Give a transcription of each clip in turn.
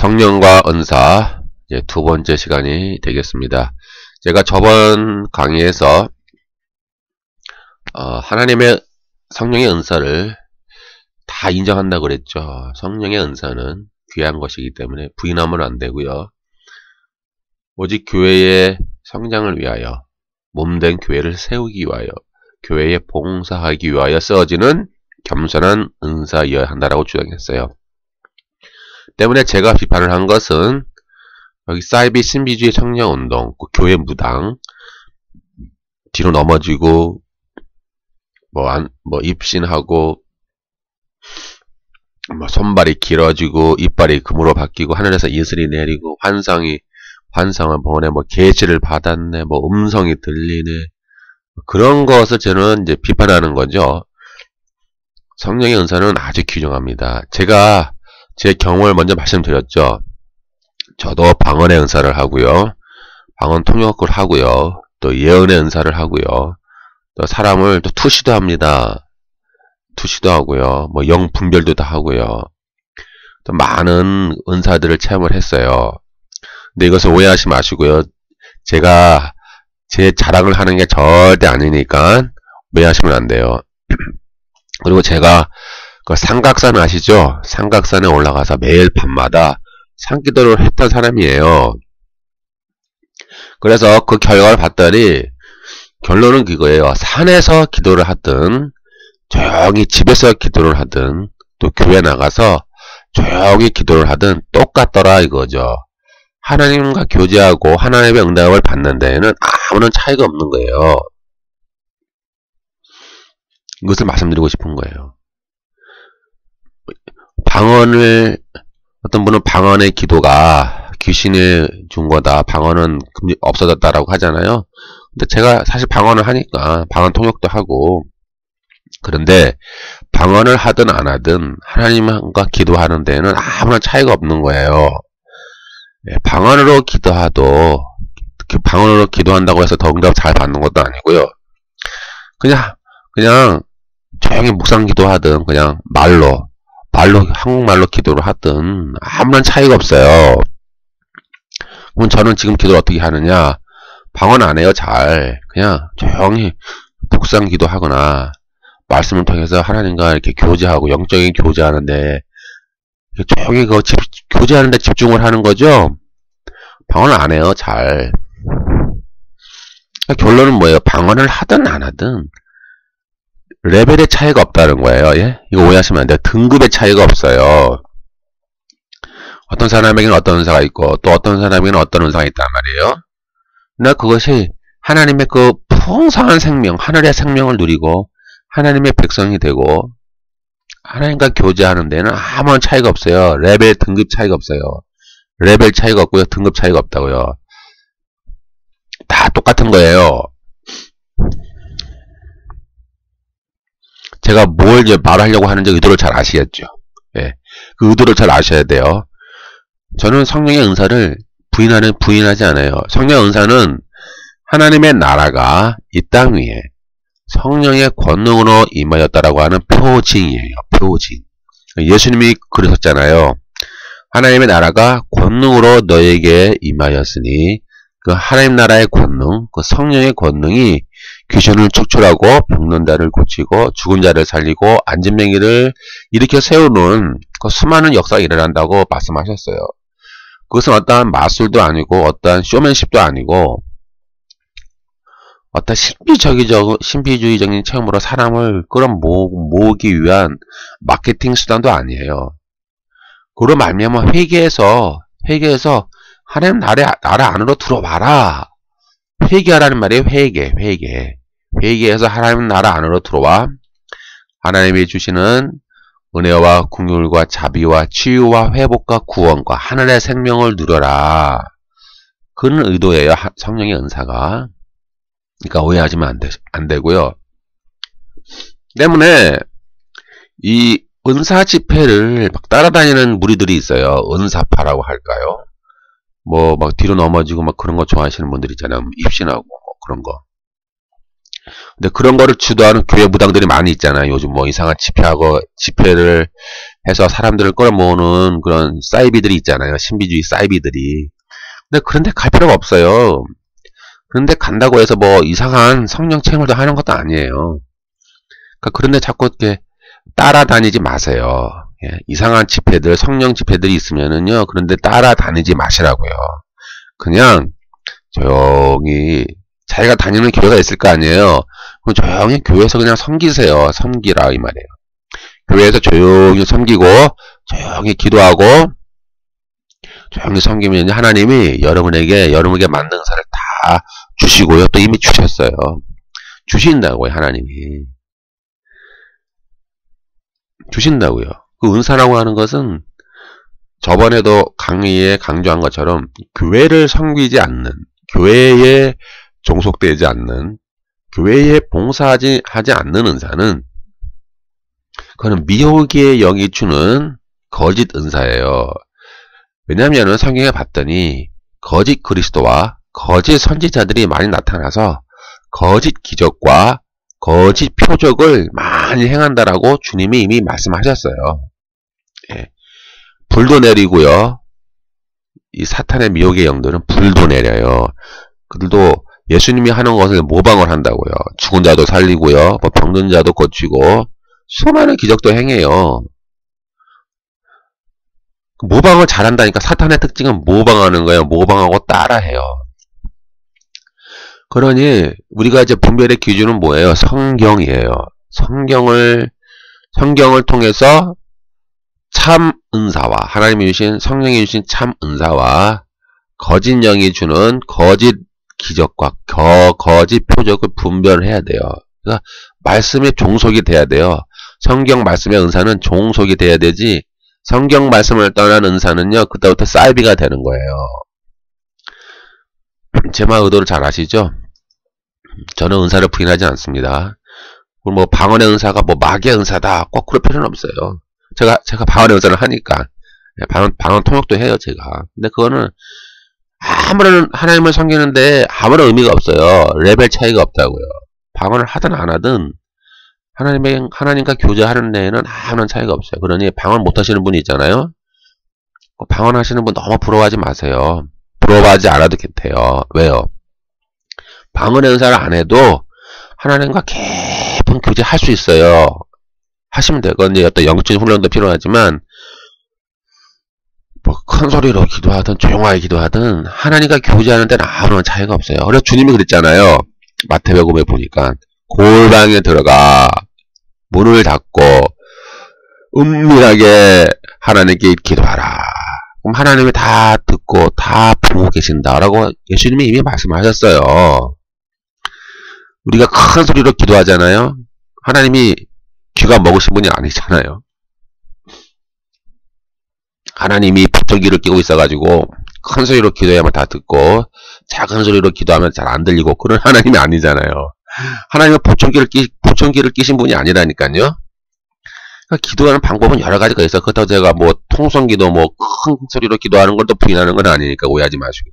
성령과 은사 이제 두 번째 시간이 되겠습니다. 제가 저번 강의에서 하나님의 성령의 은사를 다 인정한다고 그랬죠. 성령의 은사는 귀한 것이기 때문에 부인하면 안 되고요. 오직 교회의 성장을 위하여, 몸된 교회를 세우기 위하여, 교회에 봉사하기 위하여 쓰어지는 겸손한 은사이어야 한다라고 주장했어요. 때문에 제가 비판을 한 것은 여기 사이비 신비주의 청년운동, 교회 무당, 뒤로 넘어지고 입신하고 손발이 길어지고 이빨이 금으로 바뀌고 하늘에서 이슬이 내리고 환상을 보네, 계시를 받았네, 음성이 들리네, 그런 것을 저는 이제 비판하는 거죠. 성령의 은사는 아주 귀중합니다. 제가 제 경험을 먼저 말씀드렸죠. 저도 방언의 은사를 하고요, 방언 통역을 하고요, 또 예언의 은사를 하고요, 또 사람을 또 투시도 합니다. 투시도 하고요, 영 분별도 다 하고요. 또 많은 은사들을 체험을 했어요. 근데 이것을 오해하지 마시고요. 제가 제 자랑을 하는 게 절대 아니니까 오해하시면 안 돼요. 그리고 제가 그 삼각산 아시죠? 삼각산에 올라가서 매일 밤마다 산기도를 했던 사람이에요. 그래서 그 결과를 봤더니 결론은 그거예요. 산에서 기도를 하든, 조용히 집에서 기도를 하든, 또 교회 나가서 조용히 기도를 하든 똑같더라 이거죠. 하나님과 교제하고 하나님의 응답을 받는 데에는 아무런 차이가 없는 거예요. 이것을 말씀드리고 싶은 거예요. 어떤 분은 방언의 기도가 귀신이 준 거다, 방언은 없어졌다라고 하잖아요. 근데 제가 사실 방언을 하니까 방언 통역도 하고, 그런데 방언을 하든 안 하든 하나님과 기도하는 데는 아무런 차이가 없는 거예요. 방언으로 기도한다고 해서 더 응답 잘 받는 것도 아니고요. 그냥 조용히 묵상 기도하든, 그냥 한국말로 기도를 하든 아무런 차이가 없어요. 그럼 저는 지금 기도를 어떻게 하느냐? 방언 안 해요. 그냥 조용히 묵상 기도하거나 말씀을 통해서 하나님과 이렇게 교제하고, 영적인 교제하는데, 조용히 교제하는데 집중을 하는 거죠. 방언을 안 해요. 결론은 뭐예요? 방언을 하든 안 하든 레벨의 차이가 없다는 거예요. 예? 이거 오해하시면 안 돼요. 등급의 차이가 없어요. 어떤 사람에게는 어떤 은사가 있고, 또 어떤 사람에게는 어떤 은사가 있단 말이에요. 나 그것이 하나님의 그 풍성한 생명, 하늘의 생명을 누리고 하나님의 백성이 되고 하나님과 교제하는 데는 아무런 차이가 없어요. 레벨, 등급 차이가 없어요. 레벨 차이가 없고요, 등급 차이가 없다고요. 다 똑같은 거예요. 제가 뭘 말하려고 하는지 의도를 잘 아시겠죠. 예, 그 의도를 잘 아셔야 돼요. 저는 성령의 은사를 부인하지 않아요. 성령의 은사는 하나님의 나라가 이 땅 위에 성령의 권능으로 임하였다라고 하는 표징이에요. 표징. 예수님이 그러셨잖아요. 하나님의 나라가 권능으로 너에게 임하였으니, 그 하나님 나라의 권능, 그 성령의 권능이 귀신을 축출하고 병든 자를 고치고 죽은 자를 살리고 안진뱅이를 일으켜 세우는 그 수많은 역사가 일어난다고 말씀하셨어요. 그것은 어떠한 마술도 아니고 어떠한 쇼맨십도 아니고 어떤 신비주의적인 체험으로 사람을 끌어모으기 위한 마케팅 수단도 아니에요. 그로 말미암아 회개해서 하나님 나라 안으로 들어와라. 회개하라는 말이에요. 회개해서 하나님 나라 안으로 들어와 하나님이 주시는 은혜와 긍휼과 자비와 치유와 회복과 구원과 하늘의 생명을 누려라. 그런 의도예요. 성령의 은사가. 그러니까 오해하시면 안 되고요. 때문에 이 은사 집회를 막 따라다니는 무리들이 있어요. 은사파라고 할까요? 뒤로 넘어지고 그런 거 좋아하시는 분들 있잖아요. 입신하고 그런 거. 근데 그런 거를 주도하는 교회 무당들이 많이 있잖아요. 요즘 이상한 집회를 해서 사람들을 끌어모으는 그런 사이비들이 있잖아요. 신비주의 사이비들이. 근데 그런데 갈 필요가 없어요. 그런데 간다고 해서 뭐 이상한 성령 체험을 하는 것도 아니에요. 그러니까 그런데 자꾸 이렇게 따라다니지 마세요. 예, 이상한 집회들, 성령 집회들이 있으면은요, 그런데 따라다니지 마시라고요. 그냥 조용히 자기가 다니는 교회가 있을 거 아니에요. 그럼 조용히 교회에서 그냥 섬기세요. 섬기라 이 말이에요. 교회에서 조용히 섬기고 조용히 기도하고 조용히 섬기면 하나님이 여러분에게 맞는 은사를 다 주시고요. 또 이미 주셨어요. 주신다고요. 하나님이. 주신다고요. 그 은사라고 하는 것은 저번에도 강의에 강조한 것처럼 교회를 섬기지 않는, 교회에 종속되지 않는, 교회에 봉사하지 않는 은사는 그거는 미혹의 영이 주는 거짓 은사예요. 왜냐하면 성경에 봤더니 거짓 그리스도와 거짓 선지자들이 많이 나타나서 거짓 기적과 거짓 표적을 많이 행한다라고 주님이 이미 말씀하셨어요. 예. 불도 내리고요. 이 사탄의 미혹의 영들은 불도 내려요. 그들도 예수님이 하는 것을 모방을 한다고요. 죽은 자도 살리고요. 뭐 병든 자도 고치고 수많은 기적도 행해요. 모방을 잘한다니까. 사탄의 특징은 모방하는 거예요. 모방하고 따라해요. 그러니 우리가 이제 분별의 기준은 뭐예요? 성경이에요. 성경을 통해서 참 은사와 하나님이 주신 성령이 주신 참 은사와 거짓 영이 주는 거짓 기적과 거짓 표적을 분별해야 돼요. 그러니까 말씀에 종속이 돼야 돼요. 성경 말씀의 은사는 종속이 돼야 되지, 성경 말씀을 떠난 은사는요, 그때부터 사이비가 되는 거예요. 제 말 의도를 잘 아시죠? 저는 은사를 부인하지 않습니다. 뭐 방언의 은사가 뭐 마귀의 은사다 꼭 그럴 필요는 없어요. 제가 방언의 은사를 하니까 방언 통역도 해요, 제가. 근데 그거는 아무런 하나님을 섬기는데 아무런 의미가 없어요. 레벨 차이가 없다고요. 방언을 하든 안 하든 하나님과 교제하는 데에는 아무런 차이가 없어요. 그러니 방언 못 하시는 분이 있잖아요. 방언 하시는 분 너무 부러워하지 마세요. 부러워하지 않아도 돼요. 왜요? 방언의 은사를 안 해도 하나님과 깊은 교제할 수 있어요. 하시면 돼요. 그건 이제 어떤 영적인 훈련도 필요하지만 뭐 큰 소리로 기도하든 조용하게 기도하든 하나님과 교제하는 데는 아무런 차이가 없어요. 그래서 주님이 그랬잖아요. 마태복음에 보니까 골방에 들어가 문을 닫고 은밀하게 하나님께 기도하라. 그럼 하나님이 다 듣고 다 보고 계신다라고 예수님이 이미 말씀하셨어요. 우리가 큰 소리로 기도하잖아요. 하나님이 귀가 먹으신 분이 아니잖아요. 하나님이 보청기를 끼고 있어가지고 큰 소리로 기도해야만 다 듣고 작은 소리로 기도하면 잘 안 들리고 그런 하나님이 아니잖아요. 하나님은 보청기를 끼신 분이 아니라니까요. 그러니까 기도하는 방법은 여러 가지가 있어요. 그렇다고 제가 뭐 통성기도 뭐 큰 소리로 기도하는 걸 또 부인하는 건 아니니까 오해하지 마시고요.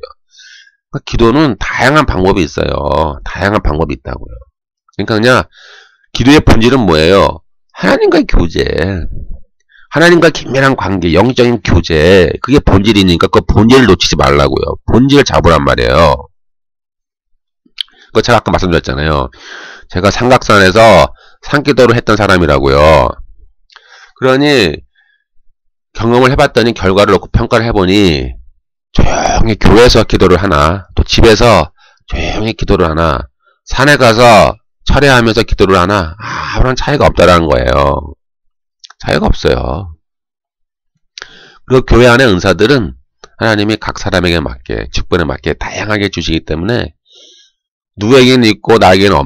그러니까 기도는 다양한 방법이 있어요. 다양한 방법이 있다고요. 그러니까 그냥 기도의 본질은 뭐예요? 하나님과의 교제. 하나님과 긴밀한 관계, 영적인 교제. 그게 본질이니까 그 본질을 놓치지 말라고요. 본질을 잡으란 말이에요. 그거 제가 아까 말씀드렸잖아요. 제가 삼각산에서 산기도를 했던 사람이라고요. 그러니 경험을 해봤더니 결과를 놓고 평가를 해보니 조용히 교회에서 기도를 하나, 또 집에서 조용히 기도를 하나, 산에 가서 철회하면서 기도를 하나, 아무런 차이가 없다라는 거예요. 차이가 없어요. 그리고 교회 안의 은사들은 하나님이 각 사람에게 맞게, 직분에 맞게 다양하게 주시기 때문에 누구에게는 있고 나에게는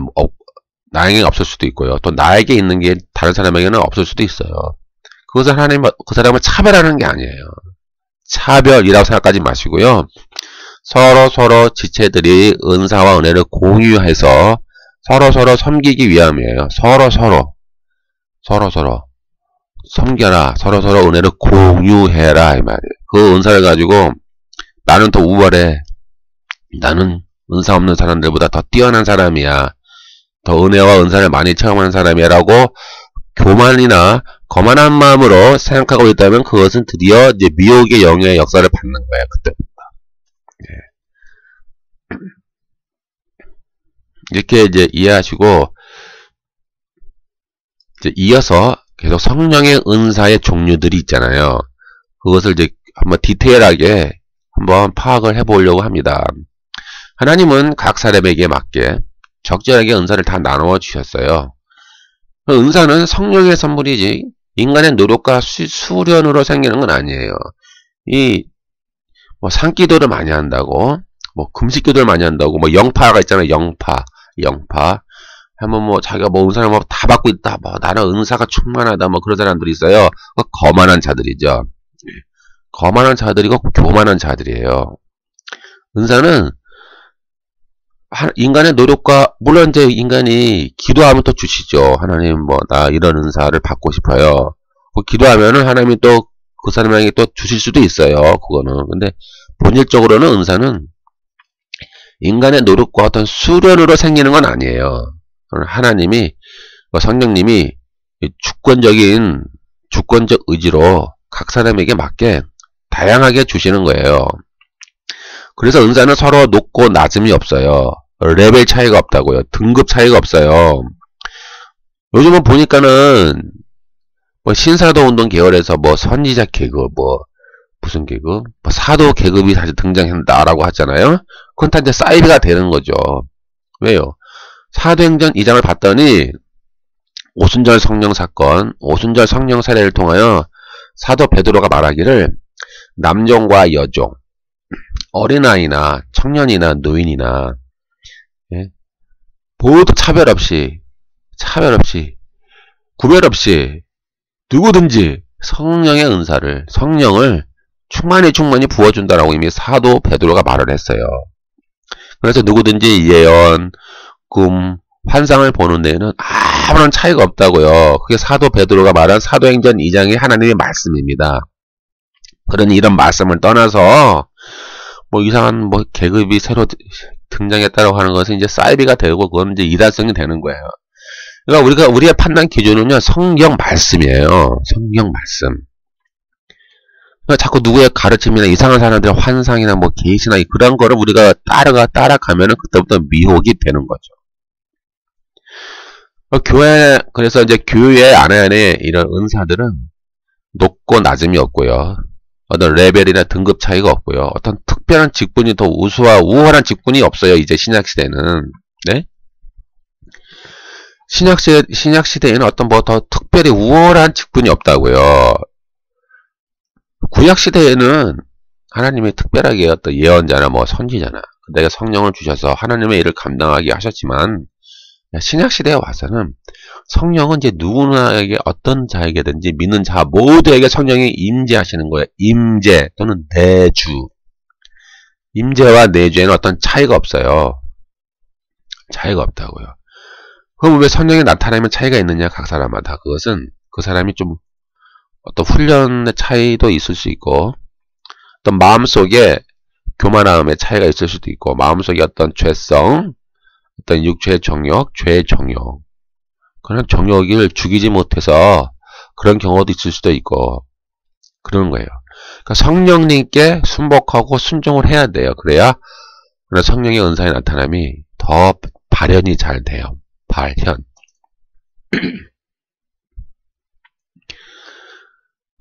없을 수도 있고요. 또 나에게 있는 게 다른 사람에게는 없을 수도 있어요. 그것을 하나님, 그 사람을 차별하는 게 아니에요. 차별이라고 생각하지 마시고요. 서로 지체들이 은사와 은혜를 공유해서 서로 섬기기 위함이에요. 서로 섬겨라. 서로 은혜를 공유해라. 이 말이에요. 그 은사를 가지고 나는 더 우월해. 나는 은사 없는 사람들보다 더 뛰어난 사람이야. 더 은혜와 은사를 많이 체험하는 사람이야. 라고 교만이나 거만한 마음으로 생각하고 있다면 그것은 드디어 이제 미혹의 영의 역사를 받는 거예요. 그때부터. 예. 이렇게 이제 이해하시고, 이제 이어서 계속 성령의 은사의 종류들이 있잖아요. 그것을 이제 한번 디테일하게 한번 파악을 해보려고 합니다. 하나님은 각 사람에게 맞게 적절하게 은사를 다 나누어 주셨어요. 은사는 성령의 선물이지 인간의 노력과 수련으로 생기는 건 아니에요. 뭐 산기도를 많이 한다고, 뭐 금식기도를 많이 한다고, 뭐 영파가 있잖아요. 영파 하면 뭐 자기가 뭐 은사를 뭐 다 받고 있다, 뭐 나는 은사가 충만하다, 뭐 그런 사람들이 있어요. 거만한 자들이죠. 거만한 자들이고 교만한 자들이에요. 은사는 인간의 노력과, 물론 이제 인간이 기도하면 또 주시죠. 하나님 뭐 나 이런 은사를 받고 싶어요. 기도하면은 하나님이 또 그 사람에게 또 주실 수도 있어요. 그거는. 근데 본질적으로는 은사는 인간의 노력과 어떤 수련으로 생기는 건 아니에요. 하나님이, 성령님이 주권적 의지로 각 사람에게 맞게 다양하게 주시는 거예요. 그래서 은사는 서로 높고 낮음이 없어요. 레벨 차이가 없다고요. 등급 차이가 없어요. 요즘은 보니까는 뭐 신사도 운동 계열에서 뭐 선지자 계급, 뭐 무슨 계급, 뭐 사도 계급이 다시 등장한다라고 하잖아요. 그건 다 이제 사이비가 되는 거죠. 왜요? 사도행전 2장을 봤더니 오순절 성령 사건, 오순절 성령 사례를 통하여 사도 베드로가 말하기를 남종과 여종, 어린아이나 청년이나 노인이나, 예? 모두 차별 없이 구별 없이 누구든지 성령의 은사를, 성령을 충만히 부어준다라고 이미 사도 베드로가 말을 했어요. 그래서 누구든지 예언, 꿈, 환상을 보는 데에는 아무런 차이가 없다고요. 그게 사도 베드로가 말한 사도행전 2장의 하나님의 말씀입니다. 그러니 이런 말씀을 떠나서 뭐 이상한 뭐 계급이 새로 등장했다고 하는 것은 이제 사이비가 되고 그건 이제 이단성이 되는 거예요. 그러니까 우리의 판단 기준은요, 성경 말씀이에요. 성경 말씀. 그러니까 자꾸 누구의 가르침이나 이상한 사람들의 환상이나 뭐 계시나 그런 거를 우리가 따라가면은 그때부터 미혹이 되는 거죠. 그래서 이제 교회 안에 이런 은사들은 높고 낮음이 없고요. 어떤 레벨이나 등급 차이가 없고요. 어떤 특별한 직분이 더 우월한 직분이 없어요. 이제 신약시대는. 네? 신약시대에는 어떤 뭐 더 특별히 우월한 직분이 없다고요. 구약시대에는 하나님이 특별하게 어떤 예언자나 뭐 선지자나 내가 성령을 주셔서 하나님의 일을 감당하게 하셨지만, 신약시대에 와서는 성령은 이제 누구나에게 어떤 자에게든지 믿는 자 모두에게 성령이 임재하시는 거예요. 임재 또는 내주. 임재와 내주에는 어떤 차이가 없어요. 차이가 없다고요. 그럼 왜 성령이 나타나면 차이가 있느냐? 각 사람마다. 그것은 그 사람이 좀 어떤 훈련의 차이도 있을 수 있고, 어떤 마음속에 교만함의 차이가 있을 수도 있고, 마음속에 어떤 죄성, 어떤 육체의 정욕, 죄의 정욕, 그런 정욕을 죽이지 못해서 그런 경우도 있을 수도 있고, 그런 거예요. 그러니까 성령님께 순복하고 순종을 해야 돼요. 그래야 성령의 은사의 나타남이 더 발현이 잘 돼요. 발현.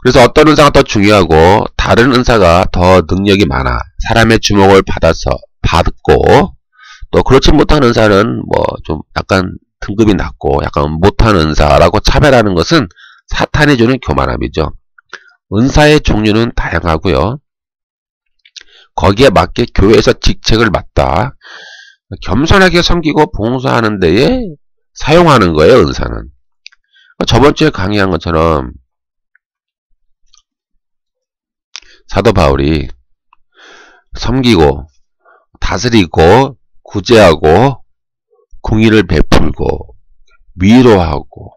그래서 어떤 은사가 더 중요하고 다른 은사가 더 능력이 많아 사람의 주목을 받고, 또 그렇지 못한 은사는 뭐 좀 약간 등급이 낮고 약간 못한 은사라고 차별하는 것은 사탄이 주는 교만함이죠. 은사의 종류는 다양하고요. 거기에 맞게 교회에서 직책을 맡다 겸손하게 섬기고 봉사하는 데에 사용하는 거예요. 은사는. 저번주에 강의한 것처럼 사도 바울이 섬기고 다스리고 구제하고 공의를 베풀고 위로하고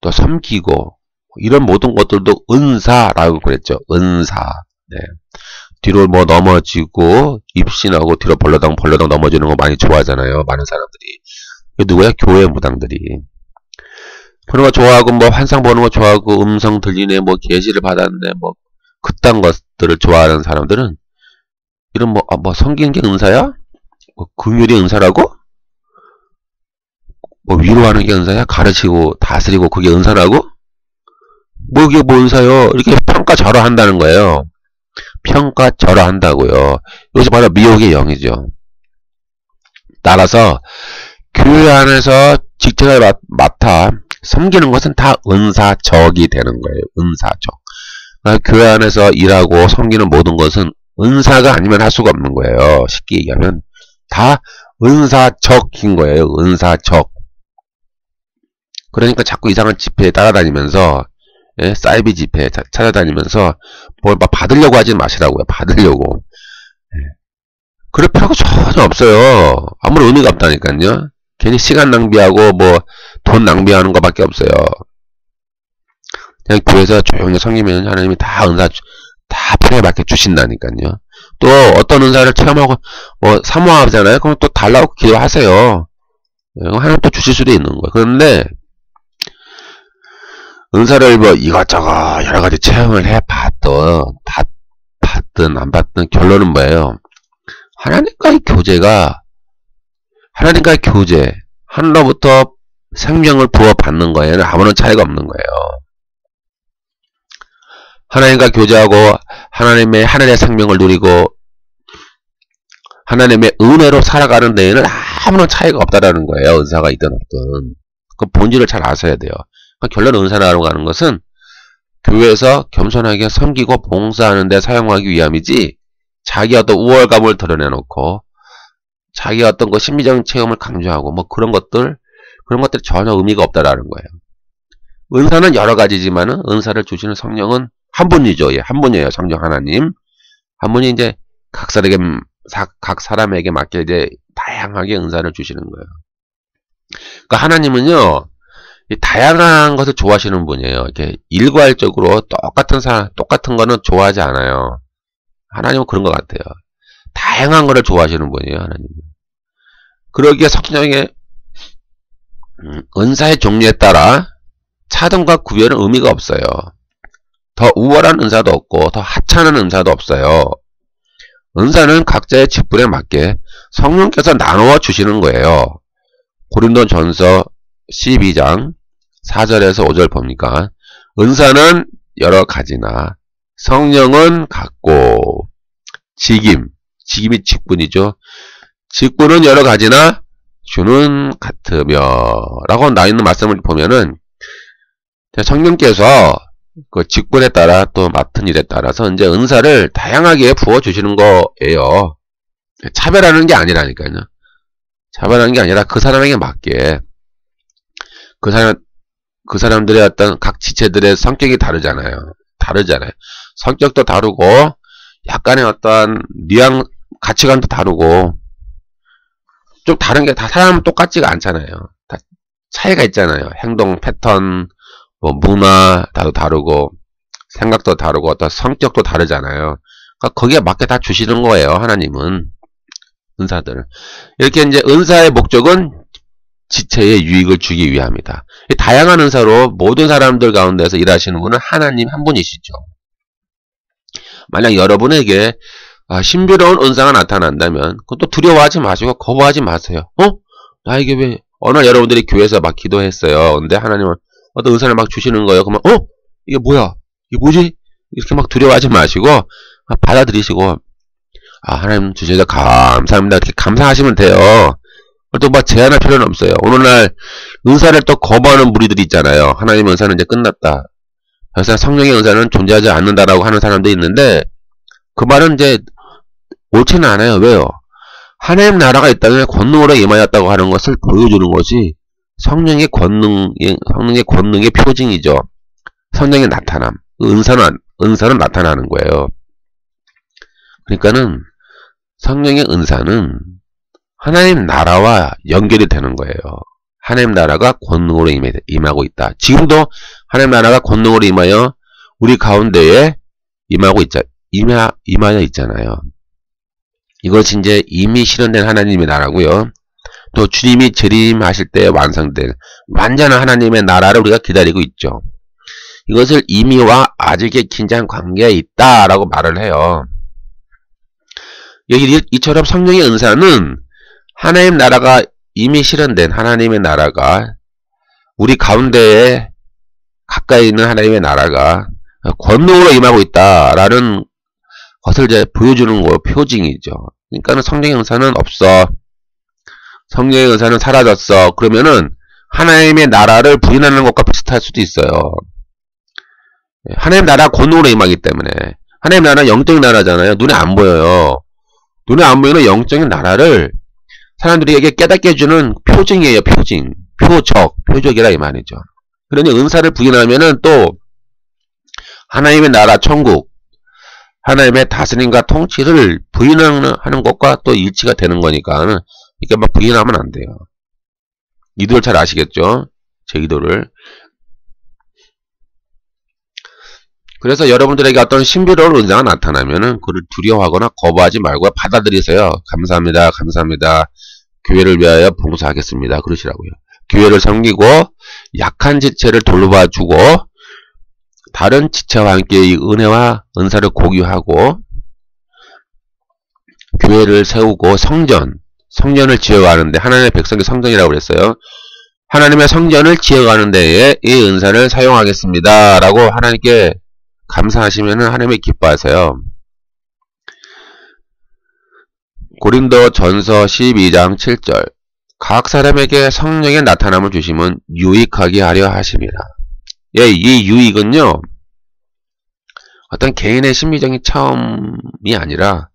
또 섬기고 이런 모든 것들도 은사라고 그랬죠. 은사. 네. 뒤로 뭐 넘어지고 입신하고 뒤로 벌러덩 넘어지는 거 많이 좋아하잖아요. 많은 사람들이. 누구야? 교회 무당들이. 그런 거 좋아하고, 뭐, 환상 보는 거 좋아하고, 음성 들리네, 뭐, 계시를 받았네, 뭐, 그딴 것들을 좋아하는 사람들은, 이런 뭐, 섬기는 게 은사야? 뭐, 긍휼이 은사라고? 뭐, 위로하는 게 은사야? 가르치고, 다스리고, 그게 은사라고? 뭐, 이게 뭐 은사요? 이렇게 평가절하 한다는 거예요. 평가절하 한다고요. 이것이 바로 미혹의 영이죠. 따라서, 교회 안에서 직책을 맡아 섬기는 것은 다 은사적이 되는 거예요. 은사적. 그러니까 교회 안에서 일하고 섬기는 모든 것은 은사가 아니면 할 수가 없는 거예요. 쉽게 얘기하면 다 은사적인 거예요. 은사적. 그러니까 자꾸 이상한 집회에 따라다니면서, 예, 사이비 집회에 찾아다니면서 뭘 막 받으려고 하지 마시라고요. 받으려고. 예. 그럴 필요가 전혀 없어요. 아무런 의미가 없다니까요. 괜히 시간 낭비하고 뭐 돈 낭비하는 것밖에 없어요. 그냥 교회에서 조용히 섬기면 하나님이 다 은사 다 필요에 맞게 주신다니까요. 또 어떤 은사를 체험하고 뭐 사모하잖아요. 그럼 또 달라고 기도하세요. 하나님 또 주실 수도 있는 거예요. 그런데 은사를 뭐 이것저것 여러 가지 체험을 봤든 안 봤든 결론은 뭐예요? 하나님과의 교제, 하늘로부터 생명을 부어받는 거에는 아무런 차이가 없는 거예요. 하나님과 교제하고 하나님의 하늘의 생명을 누리고 하나님의 은혜로 살아가는 데에는 아무런 차이가 없다라는 거예요. 은사가 있든 없든. 그 본질을 잘 아셔야 돼요. 결론 은사라고 하는 것은 교회에서 겸손하게 섬기고 봉사하는 데 사용하기 위함이지 자기 어떤 우월감을 드러내놓고 자기 어떤 그 심리적인 체험을 강조하고 뭐 그런 것들이 전혀 의미가 없다라는 거예요. 은사는 여러 가지지만은 은사를 주시는 성령은 한 분이죠. 예, 한 분이에요. 성령 하나님. 한 분이 이제 각 사람에게 맞게 이제 다양하게 은사를 주시는 거예요. 그러니까 하나님은요, 이 다양한 것을 좋아하시는 분이에요. 이렇게 일괄적으로 똑같은 거는 좋아하지 않아요. 하나님은 그런 것 같아요. 다양한 거를 좋아하시는 분이에요, 하나님은. 그러기에 성령의 은사의 종류에 따라 차등과 구별은 의미가 없어요. 더 우월한 은사도 없고 더 하찮은 은사도 없어요. 은사는 각자의 직분에 맞게 성령께서 나누어 주시는 거예요. 고린도전서 12장 4절에서 5절 봅니까? 은사는 여러 가지나 성령은 같고 직임이 직분이죠. 직분은 여러 가지나 주는 같으며 라고 나와 있는 말씀을 보면은 성령께서 그 직분에 따라 또 맡은 일에 따라서 이제 은사를 다양하게 부어주시는 거예요. 차별하는 게 아니라니까요. 차별하는 게 아니라 그 사람에게 맞게 그 사람들의 어떤 각 지체들의 성격이 다르잖아요. 성격도 다르고 약간의 어떤 가치관도 다르고 좀 다른 게 다 사람은 똑같지가 않잖아요. 다 차이가 있잖아요. 행동 패턴, 뭐 문화 다르고 생각도 다르고 어떤 성격도 다르잖아요. 그러니까 거기에 맞게 다 주시는 거예요. 하나님은 은사들. 이렇게 이제 은사의 목적은 지체에 유익을 주기 위함이다. 다양한 은사로 모든 사람들 가운데서 일하시는 분은 하나님 한 분이시죠. 만약 여러분에게 신비로운 은사가 나타난다면 그것도 두려워하지 마시고 거부하지 마세요. 나에게 왜 어느 날 여러분들이 교회에서 막 기도했어요. 근데 하나님은 어떤 은사를 막 주시는 거예요. 그러면 이게 뭐야? 이게 뭐지? 이렇게 막 두려워하지 마시고 받아들이시고 하나님 주셔서 감사합니다. 이렇게 감사하시면 돼요. 또 막 제한할 필요는 없어요. 오늘날 은사를 또 거부하는 무리들이 있잖아요. 하나님 은사는 이제 끝났다. 그래서 성령의 은사는 존재하지 않는다라고 하는 사람도 있는데 그 말은 이제 옳지는 않아요. 왜요? 하나님 나라가 있다면 권능으로 임하였다고 하는 것을 보여주는 것이 성령의 권능의 표징이죠. 성령의 나타남. 은사는 나타나는 거예요. 그러니까는 성령의 은사는 하나님 나라와 연결이 되는 거예요. 하나님 나라가 권능으로 임하고 있다. 지금도 하나님 나라가 권능으로 임하여 우리 가운데에 임하여 있잖아요. 이것이 이제 이미 실현된 하나님의 나라고요. 또 주님이 재림하실 때 완성될 완전한 하나님의 나라를 우리가 기다리고 있죠. 이것을 이미와 아직의 긴장 관계에 있다라고 말을 해요. 여기 이처럼 성령의 은사는 하나님 나라가 이미 실현된 하나님의 나라가 우리 가운데에 가까이 있는 하나님의 나라가 권능으로 임하고 있다라는 것을 이제 보여주는 거 표징이죠. 그러니까는 성령의 은사는 없어. 성령의 은사는 사라졌어. 그러면은 하나님의 나라를 부인하는 것과 비슷할 수도 있어요. 하나님 나라 권능으로 임하기 때문에 하나님 나라는 영적인 나라잖아요. 눈에 안 보여요. 눈에 안 보이는 영적인 나라를 사람들에게 깨닫게 해주는 표징이에요. 표징. 표적이라 이 말이죠. 그러니 은사를 부인하면은 또 하나님의 나라 천국 하나님의 다스림과 통치를 부인하는 것과 또 일치가 되는 거니까 이게 막 부인하면 안 돼요. 이도를 잘 아시겠죠? 제 이도를. 그래서 여러분들에게 어떤 신비로운 은사가 나타나면은 그를 두려워하거나 거부하지 말고 받아들이세요. 감사합니다. 감사합니다. 교회를 위하여 봉사하겠습니다. 그러시라고요. 교회를 섬기고 약한 지체를 돌봐주고 다른 지체와 함께 이 은혜와 은사를 공유하고 교회를 세우고 성전을 지어가는데 하나님의 백성의 성전이라고 그랬어요. 하나님의 성전을 지어가는 데에 이 은사를 사용하겠습니다. 라고 하나님께 감사하시면 하나님이 기뻐하세요. 고린도 전서 12장 7절 각 사람에게 성령의 나타남을 주심은 유익하게 하려 하심이라. 예, 이 유익은요 어떤 개인의 심리적인 차원이 아니라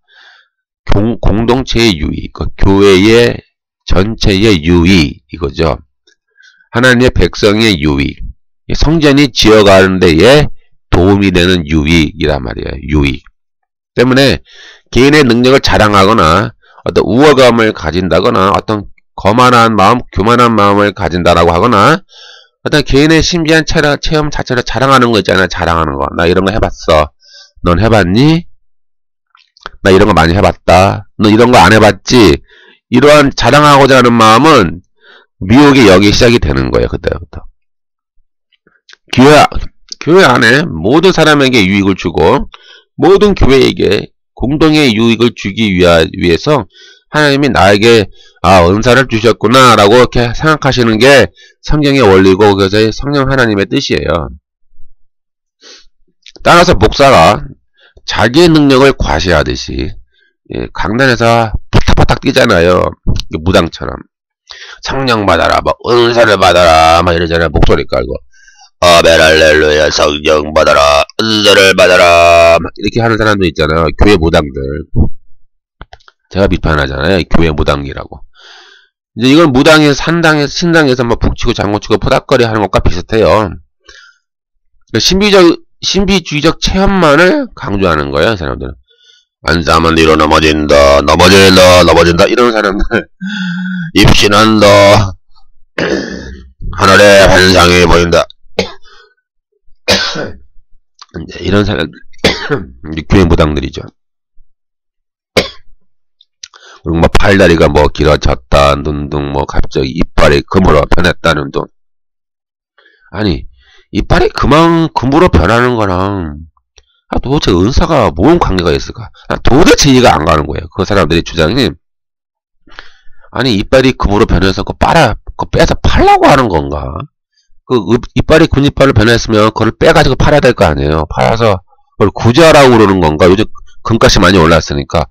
공동체의 유익, 교회의 전체의 유익 이거죠. 하나님의 백성의 유익, 성전이 지어가는 데에 도움이 되는 유익이란 말이에요. 유익 때문에 개인의 능력을 자랑하거나 어떤 우월감을 가진다거나 어떤 거만한 마음, 교만한 마음을 가진다라고 하거나 어떤 개인의 신비한 체험 자체를 자랑하는 거 있잖아요. 자랑하는 거. 나 이런 거 해봤어. 넌 해봤니? 나 이런 거 많이 해봤다. 너 이런 거 안 해봤지? 이러한 자랑하고자 하는 마음은 미혹의 영이 시작이 되는 거예요. 그때부터. 교회 안에 모든 사람에게 유익을 주고 모든 교회에게 공동의 유익을 주기 위해서 하나님이 나에게 은사를 주셨구나 라고 이렇게 생각하시는 게 성경의 원리고 그래서 성령 하나님의 뜻이에요. 따라서 목사가 자기의 능력을 과시하듯이 강단에서 파닥파닥 뛰잖아요. 무당처럼 성령 받아라, 막 은사를 받아라 막 이러잖아요. 목소리 깔고 아멘 할렐루야 성령 받아라 은사를 받아라 막 이렇게 하는 사람도 있잖아요. 교회 무당들. 제가 비판하잖아요. 교회 무당이라고. 이제 이건 무당의 신당에서 막 북치고 장구치고 포닥거리 하는 것과 비슷해요. 신비주의적 체험만을 강조하는 거예요. 사람들은. 안사하면 뒤로 넘어진다 이런 사람들. 입신한다. 하늘의 환상이 보인다. 이런 사람들 교회 무당들이죠. 그리고 뭐 팔다리가 뭐 길어졌다, 눈등 뭐 갑자기 이빨이 금으로 변했다는 둥. 아니 이빨이 금으로 변하는 거랑 도대체 은사가 뭔 관계가 있을까? 도대체 이해가 안 가는 거예요. 그 사람들이 주장이. 아니 이빨이 금으로 변해서 그거 빼서 팔라고 하는 건가? 이빨이 금이빨로 변했으면 그걸 빼가지고 팔아야 될 거 아니에요. 팔아서 그걸 구제하라고 그러는 건가? 요즘 금값이 많이 올랐으니까.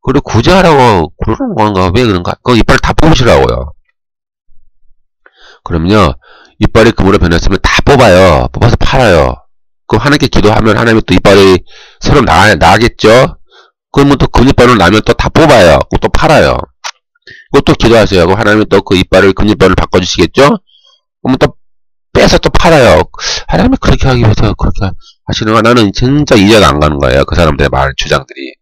그걸 구제하라고 그러는 건가? 왜 그런가? 그 이빨을 다 뽑으시라고요. 그럼요, 이빨이 금으로 변했으면 다 뽑아요. 뽑아서 팔아요. 그럼 하나님께 기도하면 하나님이 또 이빨이 새로 나겠죠? 그러면 또 금이빨로 나면 또 다 뽑아요. 또 팔아요. 그것도 기도하세요. 그럼 하나님이 또 그 이빨을 금이빨로 바꿔주시겠죠? 그러면 또 빼서 또 팔아요. 하나님이 그렇게 하기 위해서 그렇게 하시는 거 나는 진짜 이해가 안 가는 거예요. 그 사람들의 말, 주장들이.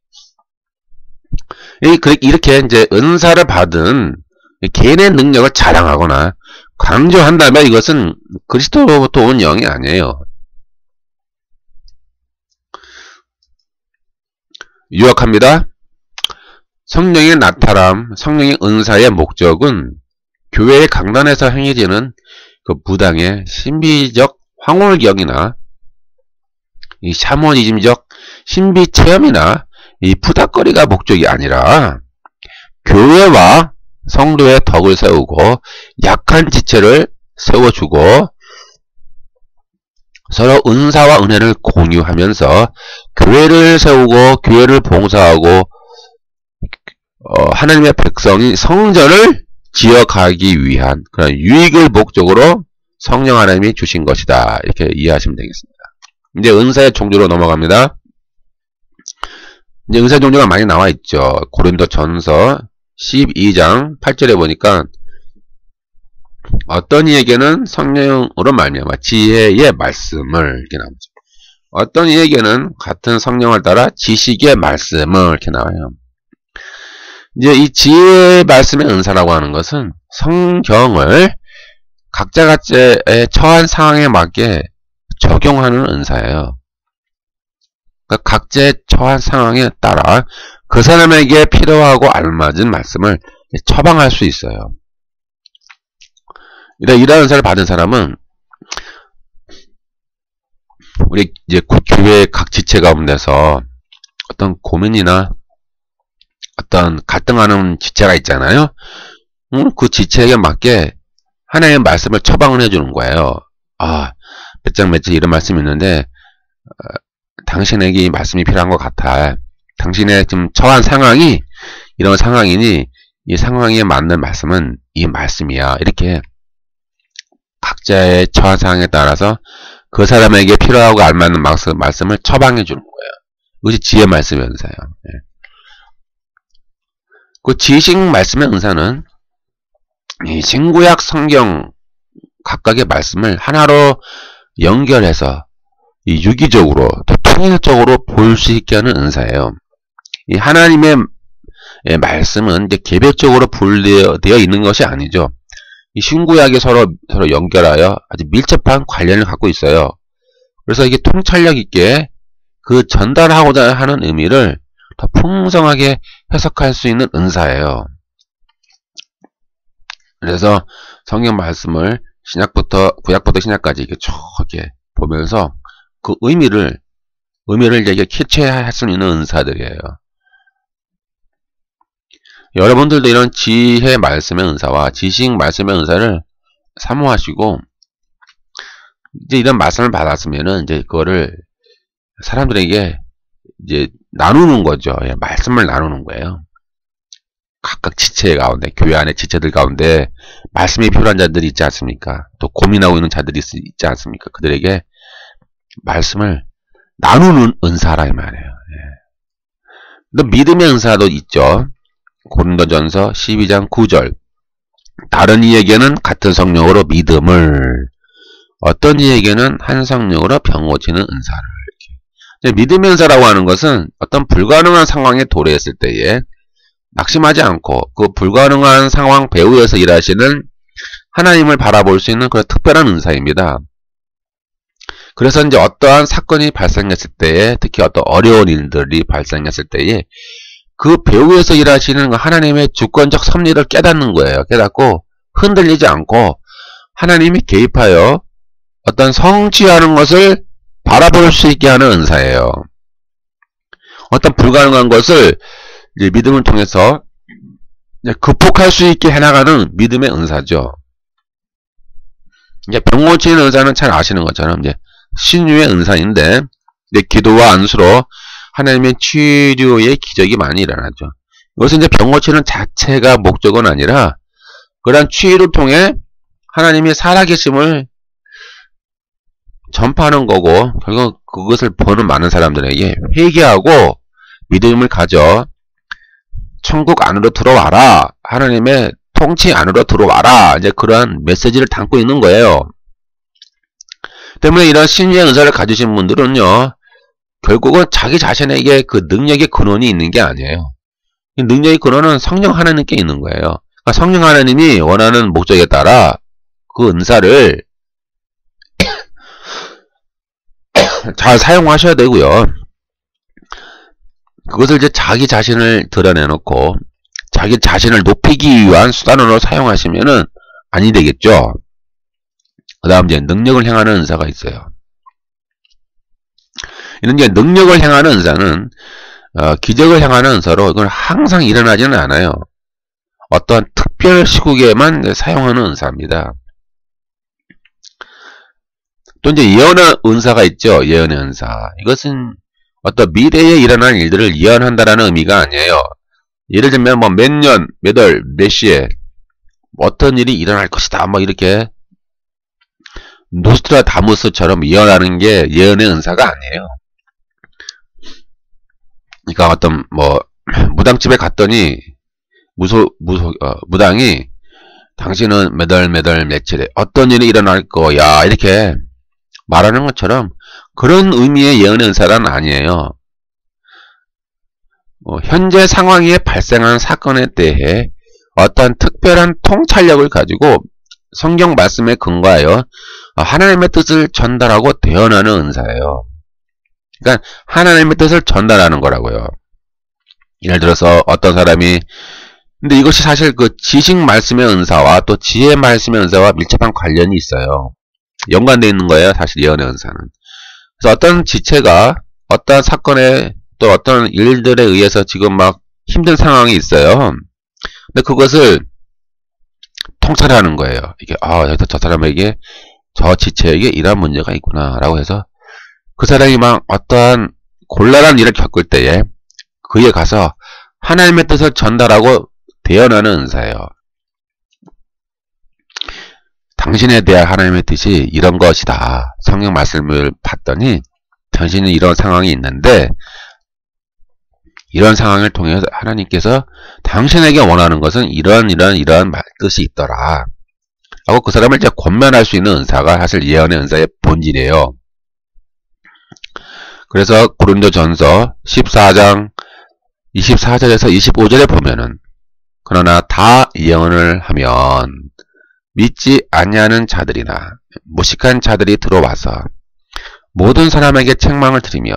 이렇게 이제 은사를 받은 개인의 능력을 자랑하거나 강조한다면 이것은 그리스도로부터 온 영이 아니에요. 유학합니다. 성령의 나타남, 성령의 은사의 목적은 교회의 강단에서 행해지는 그 무당의 신비적 황홀경이나 이 샤머니즘적 신비 체험이나 이 푸닥거리가 목적이 아니라 교회와 성도의 덕을 세우고 약한 지체를 세워주고 서로 은사와 은혜를 공유하면서 교회를 세우고 교회를 봉사하고 하나님의 백성이 성전을 지어가기 위한 그런 유익을 목적으로 성령 하나님이 주신 것이다. 이렇게 이해하시면 되겠습니다. 이제 은사의 종류로 넘어갑니다. 이제 은사의 종류가 많이 나와 있죠. 고린도 전서 12장 8절에 보니까 어떤 이에게는 성령으로 말미암아 지혜의 말씀을 이렇게 나오죠. 어떤 이에게는 같은 성령을 따라 지식의 말씀을 이렇게 나와요. 이제 이 지혜의 말씀의 은사라고 하는 것은 성경을 각자의 처한 상황에 맞게 적용하는 은사예요. 그러니까 각자의 처한 상황에 따라 그 사람에게 필요하고 알맞은 말씀을 처방할 수 있어요. 이런 은사를 받은 사람은 우리 이제 교회 각 지체 가운데서 어떤 고민이나 어떤 갈등하는 지체가 있잖아요. 그 지체에게 맞게 하나님의 말씀을 처방을 해주는 거예요. 몇 장 이런 말씀이 있는데 당신에게 이 말씀이 필요한 것 같아. 당신의 지금 처한 상황이 이런 상황이니 이 상황에 맞는 말씀은 이 말씀이야. 이렇게 각자의 처한 상황에 따라서 그 사람에게 필요하고 알맞는 말씀을 처방해 주는 거예요. 이것이 지혜 말씀의 은사예요. 그 지식 말씀의 은사는 이 신구약 성경 각각의 말씀을 하나로 연결해서 이 유기적으로 또 통일적으로 볼 수 있게 하는 은사예요. 이 하나님의 말씀은 이제 개별적으로 분리되어 있는 것이 아니죠. 이 신구약이 서로 연결하여 아주 밀접한 관련을 갖고 있어요. 그래서 이게 통찰력 있게 그 전달하고자 하는 의미를 더 풍성하게 해석할 수 있는 은사예요. 그래서 성경 말씀을 구약부터 신약까지 이렇게 쭉 이렇게 보면서 그 의미를 이제 캐치할 수 있는 은사들이에요. 여러분들도 이런 지혜 말씀의 은사와 지식 말씀의 은사를 사모하시고 이제 이런 말씀을 받았으면은 이제 그거를 사람들에게 이제 나누는 거죠. 말씀을 나누는 거예요. 각각 지체 가운데, 교회 안에 지체들 가운데 말씀이 필요한 자들이 있지 않습니까? 또 고민하고 있는 자들이 있지 않습니까? 그들에게 말씀을 나누는 은사라 이 말이에요. 또 믿음의 은사도 있죠. 고린도전서 12장 9절 다른 이에게는 같은 성령으로 믿음을, 어떤 이에게는 한 성령으로 병 고치는 은사를. 이렇게. 믿음의 은사라고 하는 것은 어떤 불가능한 상황에 도래했을 때에 낙심하지 않고 그 불가능한 상황 배후에서 일하시는 하나님을 바라볼 수 있는 그런 특별한 은사입니다. 그래서 이제 어떠한 사건이 발생했을 때에, 특히 어떤 어려운 일들이 발생했을 때에 그 배후에서 일하시는 하나님의 주권적 섭리를 깨닫는 거예요. 깨닫고 흔들리지 않고 하나님이 개입하여 어떤 성취하는 것을 바라볼 수 있게 하는 은사예요. 어떤 불가능한 것을 이제 믿음을 통해서 이제 극복할 수 있게 해나가는 믿음의 은사죠. 이제 병 고치는 은사는 잘 아시는 것처럼 이제 신유의 은사인데, 이제 기도와 안수로 하나님의 치료의 기적이 많이 일어나죠. 이것은 이제 병 고치는 자체가 목적은 아니라 그러한 치유를 통해 하나님이 살아계심을 전파하는 거고, 결국 그것을 보는 많은 사람들에게 회개하고 믿음을 가져 천국 안으로 들어와라, 하나님의 통치 안으로 들어와라, 이제 그러한 메시지를 담고 있는 거예요. 때문에 이런 신유의 은사를 가지신 분들은요, 결국은 자기 자신에게 그 능력의 근원이 있는 게 아니에요. 이 능력의 근원은 성령 하나님께 있는 거예요. 그러니까 성령 하나님이 원하는 목적에 따라 그 은사를 잘 사용하셔야 되고요. 그것을 이제 자기 자신을 드러내놓고 자기 자신을 높이기 위한 수단으로 사용하시면은 아니 되겠죠. 그 다음 이제 능력을 행하는 은사가 있어요. 이런 게 능력을 행하는 은사는 기적을 행하는 은사로 이건 항상 일어나지는 않아요. 어떤 특별 시국에만 사용하는 은사입니다. 또 이제 예언의 은사가 있죠. 예언의 은사. 이것은 어떤 미래에 일어날 일들을 예언한다라는 의미가 아니에요. 예를 들면 뭐 몇 년, 몇 월, 몇 시에 어떤 일이 일어날 것이다. 뭐 이렇게 노스트라다무스처럼 예언하는 게 예언의 은사가 아니에요. 그러니까 어떤 뭐 무당집에 갔더니 무당이 당신은 몇 월 몇 월 며칠에 어떤 일이 일어날 거야 이렇게 말하는 것처럼 그런 의미의 예언의 은사란 아니에요. 현재 상황에 발생한 사건에 대해 어떤 특별한 통찰력을 가지고 성경 말씀에 근거하여 하나님의 뜻을 전달하고 대언하는 은사예요. 그러니까 하나님의 뜻을 전달하는 거라고요. 예를 들어서 어떤 사람이 근데 이것이 사실 그 지식 말씀의 은사와 또 지혜 말씀의 은사와 밀접한 관련이 있어요. 연관되어 있는 거예요. 사실 예언의 은사는. 그래서 어떤 지체가 어떤 사건에 또 어떤 일들에 의해서 지금 막 힘든 상황이 있어요. 근데 그것을 통찰하는 거예요. 이게 저 사람에게 저 지체에게 이런 문제가 있구나 라고 해서 그 사람이 막 어떠한 곤란한 일을 겪을 때에 그에 가서 하나님의 뜻을 전달하고 대언하는 은사예요. 당신에 대한 하나님의 뜻이 이런 것이다. 성경 말씀을 봤더니 당신은 이런 상황이 있는데 이런 상황을 통해서 하나님께서 당신에게 원하는 것은 이런 뜻이 있더라. 하고 그 사람을 이제 권면할 수 있는 은사가 사실 예언의 은사의 본질이에요. 그래서 고린도전서 14장 24절에서 25절에 보면은 그러나 다 예언을 하면 믿지 아니하는 자들이나 무식한 자들이 들어와서 모든 사람에게 책망을 들으며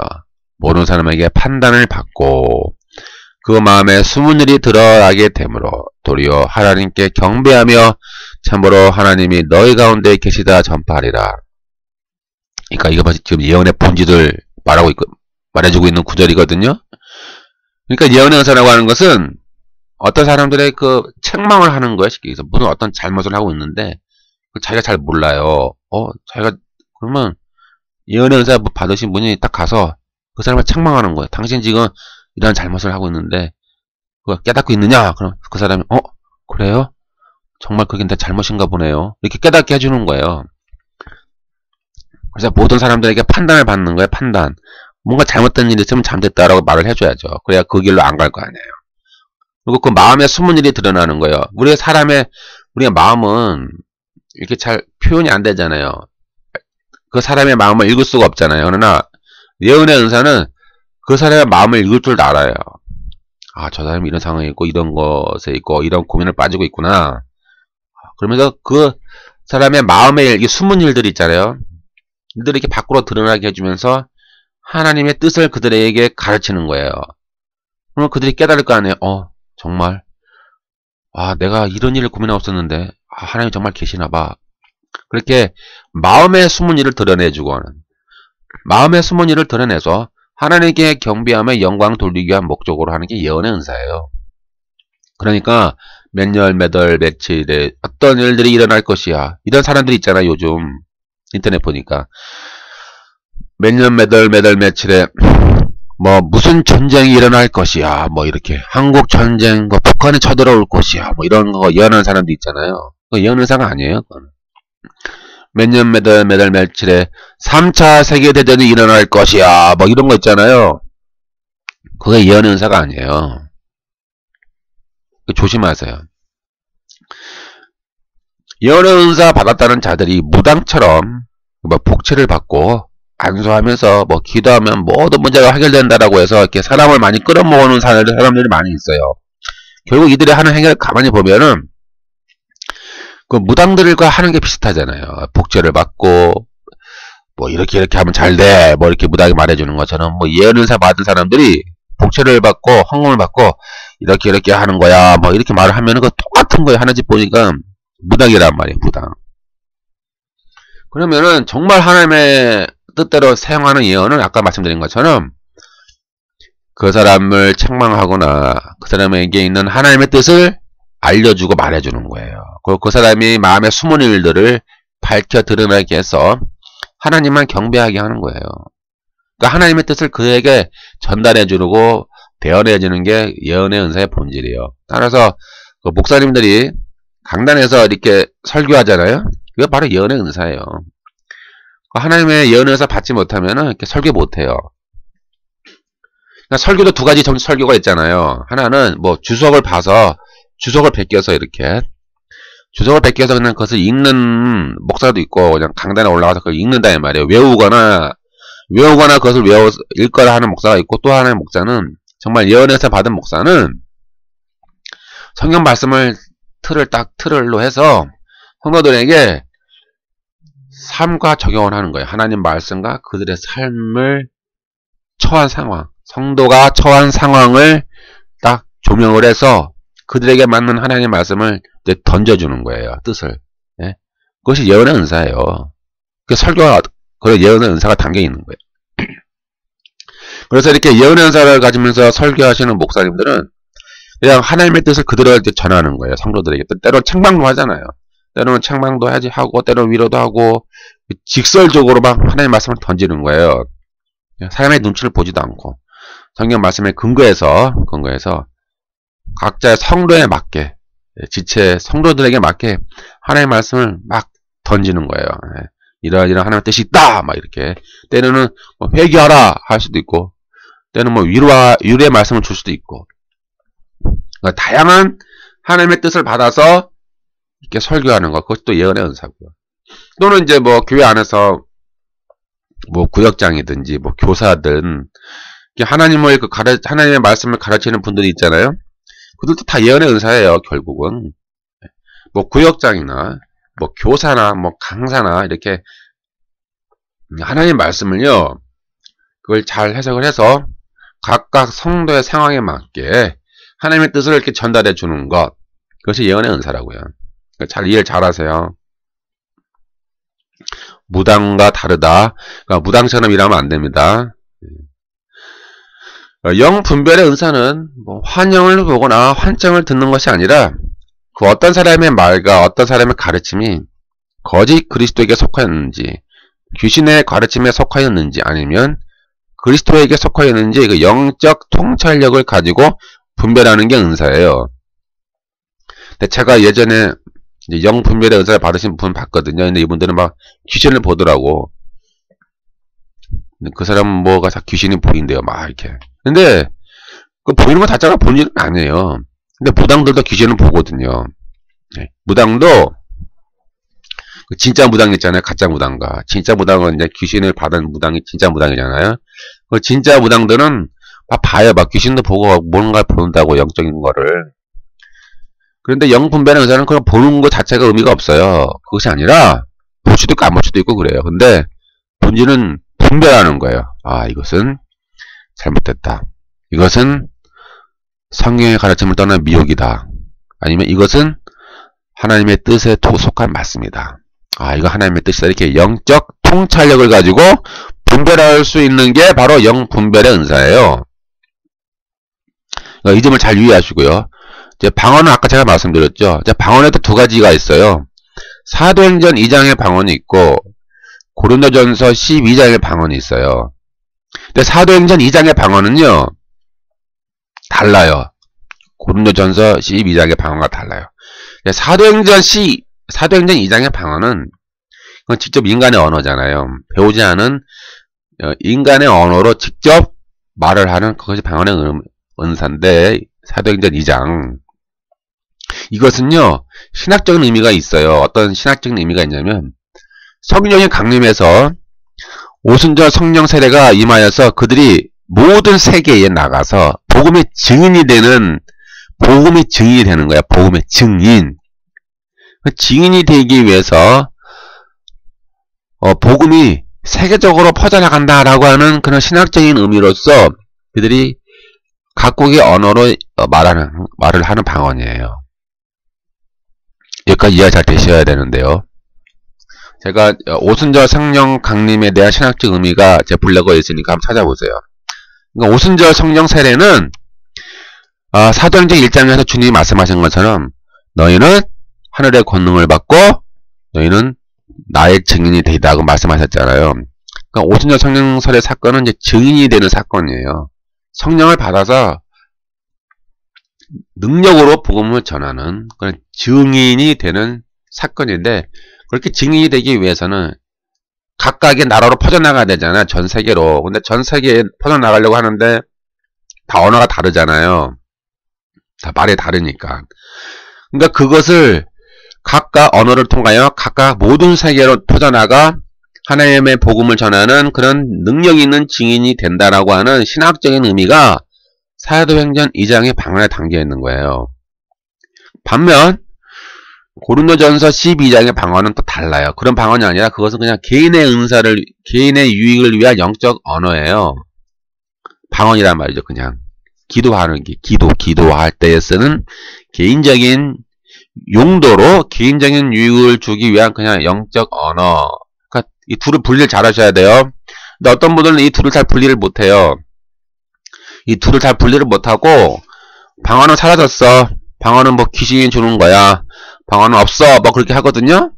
모든 사람에게 판단을 받고 그 마음에 숨은 일이 드러나게 되므로 도리어 하나님께 경배하며 참으로 하나님이 너희 가운데 계시다 전파하리라. 그러니까 이거 지금 예언의 본질을 말해주고 있는 구절이거든요. 그러니까 예언의 은사라고 하는 것은 어떤 사람들의 그 책망을 하는 거예요. 쉽게 얘기해서 무슨 어떤 잘못을 하고 있는데 자기가 잘 몰라요. 자기가 그러면 예언의 은사 받으신 분이 딱 가서 그 사람을 책망하는 거예요. 당신 지금 이런 잘못을 하고 있는데 그거 깨닫고 있느냐? 그럼 그 사람이 그래요? 정말 그게 내 잘못인가 보네요. 이렇게 깨닫게 해주는 거예요. 그래서 모든 사람들에게 판단을 받는 거예요. 판단. 뭔가 잘못된 일이 있으면 잘못됐다라고 말을 해줘야죠. 그래야 그 길로 안 갈 거 아니에요. 그리고 그 마음에 숨은 일이 드러나는 거예요. 우리의 마음은 이렇게 잘 표현이 안 되잖아요. 그 사람의 마음을 읽을 수가 없잖아요. 그러나 예언의 은사는 그 사람의 마음을 읽을 줄 알아요. 저 사람이 이런 상황에 있고 이런 것에 있고 이런 고민을 빠지고 있구나. 그러면서 그 사람의 마음에 숨은 일들이 있잖아요. 이들을 이렇게 밖으로 드러나게 해주면서 하나님의 뜻을 그들에게 가르치는 거예요. 그러면 그들이 깨달을 거 아니에요. 정말 내가 이런 일을 고민하고 있었는데 하나님 정말 계시나 봐. 그렇게 마음의 숨은 일을 드러내주고 하는 마음의 숨은 일을 드러내서 하나님께 경배하며 영광 돌리기 위한 목적으로 하는 게 예언의 은사예요. 그러니까 몇 년, 몇 월, 며칠에 어떤 일들이 일어날 것이야. 이런 사람들이 있잖아요. 요즘 인터넷 보니까 몇 년, 몇 월, 몇 월, 며칠에 뭐 무슨 전쟁이 일어날 것이야. 뭐 이렇게 한국 전쟁, 뭐 북한이 쳐들어올 것이야. 뭐 이런 거 예언하는 사람도 있잖아요. 그거 예언 은사가 아니에요. 그건. 몇 년, 몇 월, 몇 월, 며칠에 3차 세계대전이 일어날 것이야. 뭐 이런 거 있잖아요. 그게 예언 은사가 아니에요. 조심하세요. 예언의 은사 받았다는 자들이 무당처럼 뭐 복채를 받고 안수하면서 뭐 기도하면 모든 문제가 해결된다라고 해서 이렇게 사람을 많이 끌어모으는 사람들이 많이 있어요. 결국 이들이 하는 행위를 가만히 보면은 그 무당들과 하는 게 비슷하잖아요. 복제를 받고 뭐 이렇게 하면 잘 돼. 뭐 이렇게 무당이 말해주는 것처럼 뭐 예언은사 받은 사람들이 복제를 받고 헌금을 받고 이렇게 하는 거야. 뭐 이렇게 말을 하면은 그 똑같은 거예요. 하는 집 보니까 무당이란 말이에요. 무당. 그러면은 정말 하나님의 뜻대로 사용하는 예언은 아까 말씀드린 것처럼 그 사람을 책망하거나 그 사람에게 있는 하나님의 뜻을 알려주고 말해주는 거예요. 그리고 그 사람이 마음에 숨은 일들을 밝혀 드러나게 해서 하나님만 경배하게 하는 거예요. 그러니까 하나님의 뜻을 그에게 전달해주고 대언해주는 게 예언의 은사의 본질이에요. 따라서 그 목사님들이 강단에서 이렇게 설교하잖아요. 그게 바로 예언의 은사예요. 하나님의 예언의 은사 받지 못하면 이렇게 설교 못해요. 그러니까 설교도 두 가지 설교가 있잖아요. 하나는 뭐 주석을 봐서 주석을 베껴서 이렇게 주석을 베껴서 그냥 그것을 읽는 목사도 있고 그냥 강단에 올라가서 그걸 읽는다 이 말이에요. 외우거나 그것을 읽거나 하는 목사가 있고 또 하나의 목사는 정말 예언에서 받은 목사는 성경 말씀을 틀로 해서 성도들에게 삶과 적용을 하는 거예요. 하나님 말씀과 그들의 삶을 처한 상황, 성도가 처한 상황을 딱 조명을 해서 그들에게 맞는 하나님의 말씀을 이제 던져주는 거예요. 뜻을. 예? 그것이 예언의 은사예요. 그 설교가, 그런 예언의 은사가 담겨 있는 거예요. 그래서 이렇게 예언의 은사를 가지면서 설교하시는 목사님들은 그냥 하나님의 뜻을 그대로 이렇게 전하는 거예요. 성도들에게. 때로는 책망도 하잖아요. 때로는 책망도 하고, 때로는 위로도 하고, 직설적으로 막 하나님의 말씀을 던지는 거예요. 사람의 눈치를 보지도 않고, 성경 말씀에 근거해서, 각자의 성도에 맞게, 지체, 성도들에게 맞게 하나님의 말씀을 막 던지는 거예요. 이러한 하나님의 뜻이 있다! 막 이렇게. 때로는 뭐 회개하라! 할 수도 있고, 때로는 뭐 위로의 말씀을 줄 수도 있고, 그러니까 다양한 하나님의 뜻을 받아서 이렇게 설교하는 것, 그것이 또 예언의 은사고요. 또는 이제 뭐 교회 안에서 뭐 구역장이든지 뭐 교사든 하나님의 하나님의 말씀을 가르치는 분들이 있잖아요. 그들도 다 예언의 은사예요. 결국은 뭐 구역장이나 뭐 교사나 뭐 강사나 이렇게 하나님의 말씀을요, 그걸 잘 해석을 해서 각각 성도의 상황에 맞게 하나님의 뜻을 이렇게 전달해 주는 것, 그것이 예언의 은사라고요. 잘 이해를 잘 하세요. 무당과 다르다. 그러니까 무당처럼 일하면 안 됩니다. 영분별의 은사는 뭐 환영을 보거나 환청을 듣는 것이 아니라 그 어떤 사람의 말과 어떤 사람의 가르침이 거짓 그리스도에게 속하였는지, 귀신의 가르침에 속하였는지, 아니면 그리스도에게 속하였는지 그 영적 통찰력을 가지고 분별하는 게 은사예요. 근데 제가 예전에 영분별의 은사를 받으신 분 봤거든요. 근데 이분들은 막 귀신을 보더라고. 그 사람은 뭐가 다 귀신이 보인대요. 막 이렇게. 근데 그 보이는 거 자체가 본인은 아니에요. 근데 무당들도 귀신을 보거든요. 무당도 진짜 무당 있잖아요. 가짜 무당과. 진짜 무당은 이제 귀신을 받은 무당이 진짜 무당이잖아요. 그 진짜 무당들은 막 봐요. 막 귀신도 보고 뭔가 본다고, 영적인 거를. 그런데 영분별의 은사는 그냥 보는 것 자체가 의미가 없어요. 그것이 아니라 볼 수도 있고 안 볼 수도 있고 그래요. 근데 본질은 분별하는 거예요. 아, 이것은 잘못됐다. 이것은 성경의 가르침을 떠난 미혹이다. 아니면 이것은 하나님의 뜻에 속한 맞습니다. 아, 이거 하나님의 뜻이다. 이렇게 영적 통찰력을 가지고 분별할 수 있는 게 바로 영분별의 은사예요. 이 점을 잘 유의하시고요. 이제 방언은 아까 제가 말씀드렸죠. 이제 방언에도 두 가지가 있어요. 사도행전 2장의 방언이 있고 고린도전서 12장의 방언이 있어요. 근데 사도행전 2장의 방언은요, 달라요. 고린도전서 12장의 방언과 달라요. 사도행전 2장의 방언은 그건 직접 인간의 언어잖아요. 배우지 않은 인간의 언어로 직접 말을 하는 그것이 방언의 은사인데, 사도행전 2장 이것은요 신학적인 의미가 있어요. 어떤 신학적인 의미가 있냐면, 성령이 강림해서 오순절 성령 세례가 임하여서 그들이 모든 세계에 나가서 복음의 증인이 되는 거야. 복음의 증인. 증인이 되기 위해서 복음이 세계적으로 퍼져나간다라고 하는 그런 신학적인 의미로서 그들이 각국의 언어로 말을 하는 방언이에요. 여기까지 이해가 잘 되셔야 되는데요. 제가 오순절 성령 강림에 대한 신학적 의미가 제 블로그에 있으니까 한번 찾아보세요. 그러니까 오순절 성령 세례는 사도행전 1장에서 주님이 말씀하신 것처럼 너희는 하늘의 권능을 받고 너희는 나의 증인이 되리라고 말씀하셨잖아요. 그러니까 오순절 성령 세례 사건은 이제 증인이 되는 사건이에요. 성령을 받아서 능력으로 복음을 전하는 그런 증인이 되는 사건인데, 그렇게 증인이 되기 위해서는 각각의 나라로 퍼져나가야 되잖아요. 전 세계로. 근데 전 세계에 퍼져나가려고 하는데 다 언어가 다르잖아요. 다 말이 다르니까. 그러니까 그것을 각각 언어를 통하여 각각 모든 세계로 퍼져나가 하나님의 복음을 전하는 그런 능력 있는 증인이 된다라고 하는 신학적인 의미가 사도행전 2장의 방언에 담겨 있는 거예요. 반면 고린도전서 12장의 방언은 또 달라요. 그런 방언이 아니라 그것은 그냥 개인의 은사를, 개인의 유익을 위한 영적 언어예요. 방언이란 말이죠. 그냥 기도하는 게, 기도할 때에 쓰는 개인적인 용도로 개인적인 유익을 주기 위한 그냥 영적 언어. 그러니까 이 둘을 분리를 잘 하셔야 돼요. 근데 어떤 분들은 이 둘을 잘 분리를 못해요. 이 둘을 잘 분리를 못하고 방언은 사라졌어. 방언은 뭐 귀신이 주는 거야. 방언은 없어. 뭐 그렇게 하거든요.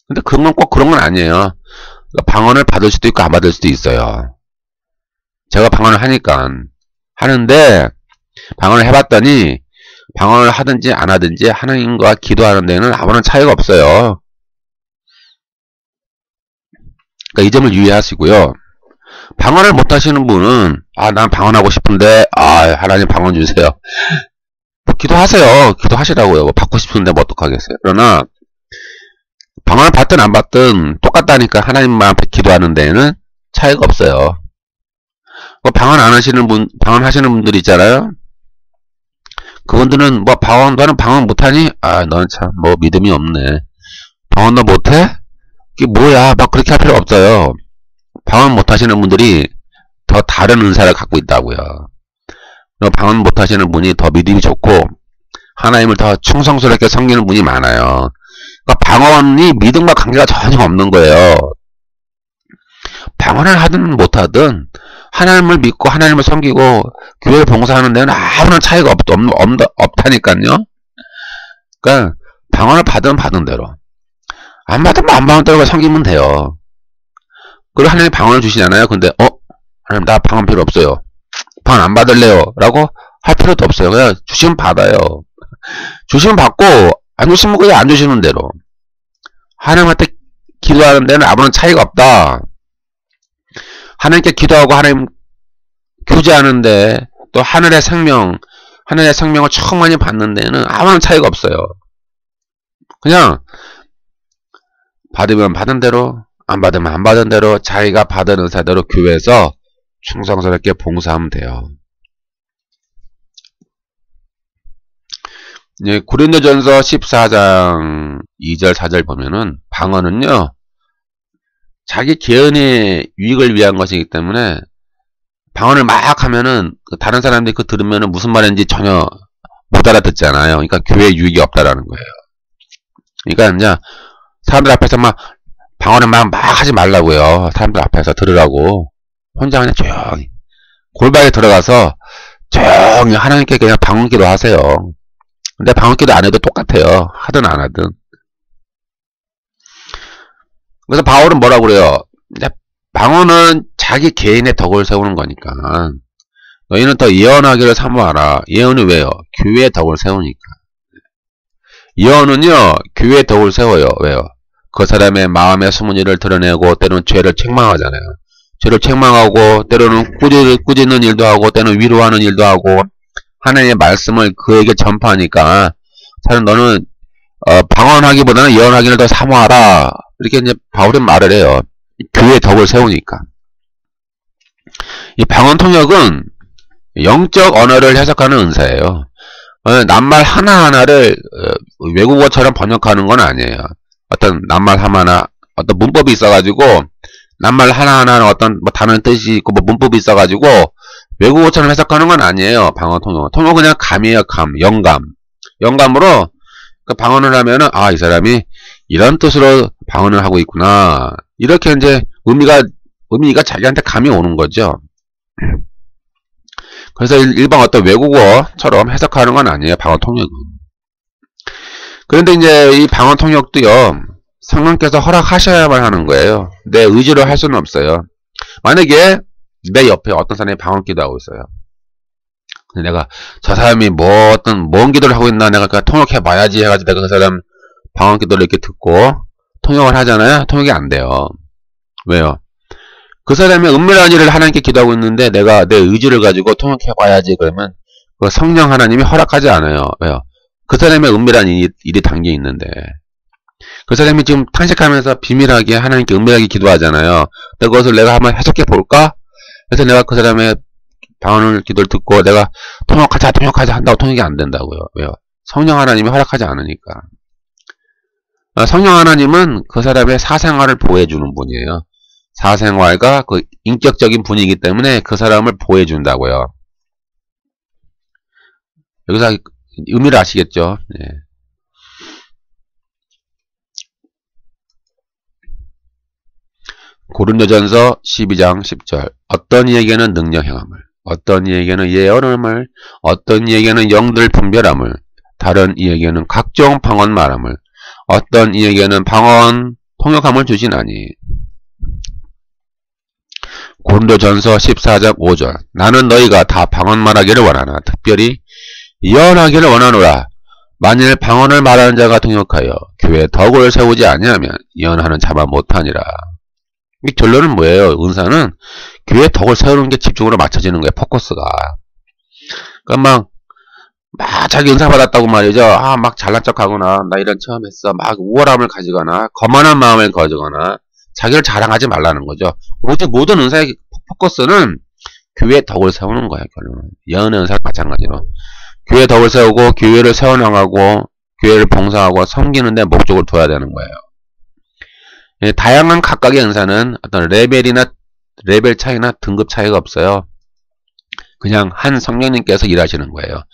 근데 그런 건 꼭 그런 건 아니에요. 그러니까 방언을 받을 수도 있고 안 받을 수도 있어요. 제가 방언을 하는데 방언을 해봤더니 방언을 하든지 안 하든지 하나님과 기도하는 데는 아무런 차이가 없어요. 그러니까 이 점을 유의하시고요. 방언을 못 하시는 분은 난 방언하고 싶은데 하나님 방언 주세요. 뭐 기도하세요. 기도하시라고요. 뭐 받고 싶은데 뭐 어떡하겠어요. 그러나 방언을 받든 안 받든 똑같다니까. 하나님만 앞에 기도하는 데는 차이가 없어요. 뭐 방언 안 하시는 분, 방언 하시는 분들 있잖아요. 그분들은 뭐 방언 못하니? 너는 참 뭐 믿음이 없네. 방언 너 못해? 이게 뭐야? 막 그렇게 할 필요 없어요. 방언 못하시는 분들이 더 다른 은사를 갖고 있다고요. 방언 못하시는 분이 더 믿음이 좋고 하나님을 더 충성스럽게 섬기는 분이 많아요. 그러니까 방언이 믿음과 관계가 전혀 없는 거예요. 방언을 하든 못하든 하나님을 믿고 하나님을 섬기고 교회를 봉사하는 데는 아무런 차이가 없다니까요. 그러니까 방언을 받은 대로, 안 받으면 안 받은 대로 섬기면 돼요. 그리고 하나님이 방언을 주시잖아요. 근데 하나님 나 방언 필요 없어요. 방언 안 받을래요. 라고 할 필요도 없어요. 그냥 주시면 받아요. 주시면 받고 안 주시면 그냥 안 주시는 대로. 하나님한테 기도하는 데는 아무런 차이가 없다. 하나님께 기도하고 하나님 교제하는데 또 하늘의 생명을 충만히 받는 데는 아무런 차이가 없어요. 그냥 받으면 받은 대로, 안 받으면 안 받은 대로 자기가 받은 은사대로 교회에서 충성스럽게 봉사하면 돼요. 고린도전서 14장 2절 4절 보면은 방언은요 자기 개인의 유익을 위한 것이기 때문에 방언을 막 하면은 다른 사람들이 그거 들으면은 무슨 말인지 전혀 못 알아듣잖아요. 그러니까 교회에 유익이 없다라는 거예요. 그러니까 이제 사람들 앞에서 막 방언을 막 하지 말라고요. 사람들 앞에서 들으라고. 혼자 그냥 조용히 골방에 들어가서 조용히 하나님께 그냥 방언기도 하세요. 근데 방언기도 안 해도 똑같아요. 하든 안 하든. 그래서 바울은 뭐라고 그래요? 방언은 자기 개인의 덕을 세우는 거니까 너희는 더 예언하기를 사모하라. 예언은 왜요? 교회의 덕을 세우니까. 예언은요 교회의 덕을 세워요. 왜요? 그 사람의 마음의 숨은 일을 드러내고 때로는 죄를 책망하잖아요. 죄를 책망하고 때로는 꾸짖는 일도 하고 때로는 위로하는 일도 하고 하나님의 말씀을 그에게 전파하니까 사실 너는 방언하기보다는 예언하기를 더 사모하라. 이렇게 이제 바울은 말을 해요. 교회의 덕을 세우니까. 이 방언 통역은 영적 언어를 해석하는 은사예요. 낱말 하나하나를 외국어처럼 번역하는 건 아니에요. 어떤 낱말 하나하나 어떤 문법이 있어가지고 낱말 하나하나는 어떤 뭐 단어의 뜻이 있고 뭐 문법이 있어가지고 외국어처럼 해석하는 건 아니에요. 방언 통역은. 통역은 그냥 감이에요. 영감으로 그 방언을 하면은, 아, 이 사람이 이런 뜻으로 방언을 하고 있구나. 이렇게 이제 의미가 자기한테 감이 오는 거죠. 그래서 일반 어떤 외국어처럼 해석하는 건 아니에요, 방언 통역은. 그런데 이제 이 방언 통역도요, 성령께서 허락하셔야만 하는 거예요. 내 의지로 할 수는 없어요. 만약에 내 옆에 어떤 사람이 방언 기도하고 있어요. 근데 내가 저 사람이 뭐 어떤 뭔 기도를 하고 있나 내가 통역해 봐야지 해가지고 내가 그 사람 방언 기도를 이렇게 듣고 통역을 하잖아요. 통역이 안 돼요. 왜요? 그 사람이 은밀한 일을 하나님께 기도하고 있는데 내가 내 의지를 가지고 통역해 봐야지 그러면 그 성령 하나님이 허락하지 않아요. 왜요? 그 사람의 은밀한 일이 담겨 있는데 그 사람이 지금 탄식하면서 비밀하게 하나님께 은밀하게 기도하잖아요. 그것을 내가 한번 해석해 볼까? 그래서 내가 그 사람의 방언을 기도를 듣고 내가 통역하자 한다고 통역이 안 된다고요. 왜요? 성령 하나님이 허락하지 않으니까. 성령 하나님은 그 사람의 사생활을 보호해주는 분이에요. 사생활과 그 인격적인 분이기 때문에 그 사람을 보호해준다고요. 여기서 의미를 아시겠죠? 네. 고린도전서 12장 10절 어떤 이에게는 능력 행함을 어떤 이에게는 예언함을 어떤 이에게는 영들 분별함을 다른 이에게는 각종 방언 말함을 어떤 이에게는 방언 통역함을 주시나니 고린도전서 14장 5절 나는 너희가 다 방언 말하기를 원하나 특별히 예언하기를 원하노라 만일 방언을 말하는 자가 통역하여 교회에 덕을 세우지 아니하면 예언하는 자만 못하니라. 이 결론은 뭐예요? 은사는 교회에 덕을 세우는 게 집중으로 맞춰지는 거예요. 포커스가. 그러니까 막 자기 은사 받았다고 말이죠. 아, 막 잘난 척하거나 나 이런 체험 했어. 막 우월함을 가지거나 거만한 마음을 가지거나 자기를 자랑하지 말라는 거죠. 모든 은사의 포커스는 교회에 덕을 세우는 거예요. 결론은. 예언의 은사도 마찬가지로. 교회에 덕을 세우고 교회를 세워나가고 교회를 봉사하고 섬기는 데 목적을 둬야 되는 거예요. 예, 다양한 각각의 은사는 어떤 레벨 차이나 등급 차이가 없어요. 그냥 한 성령님께서 일하시는 거예요.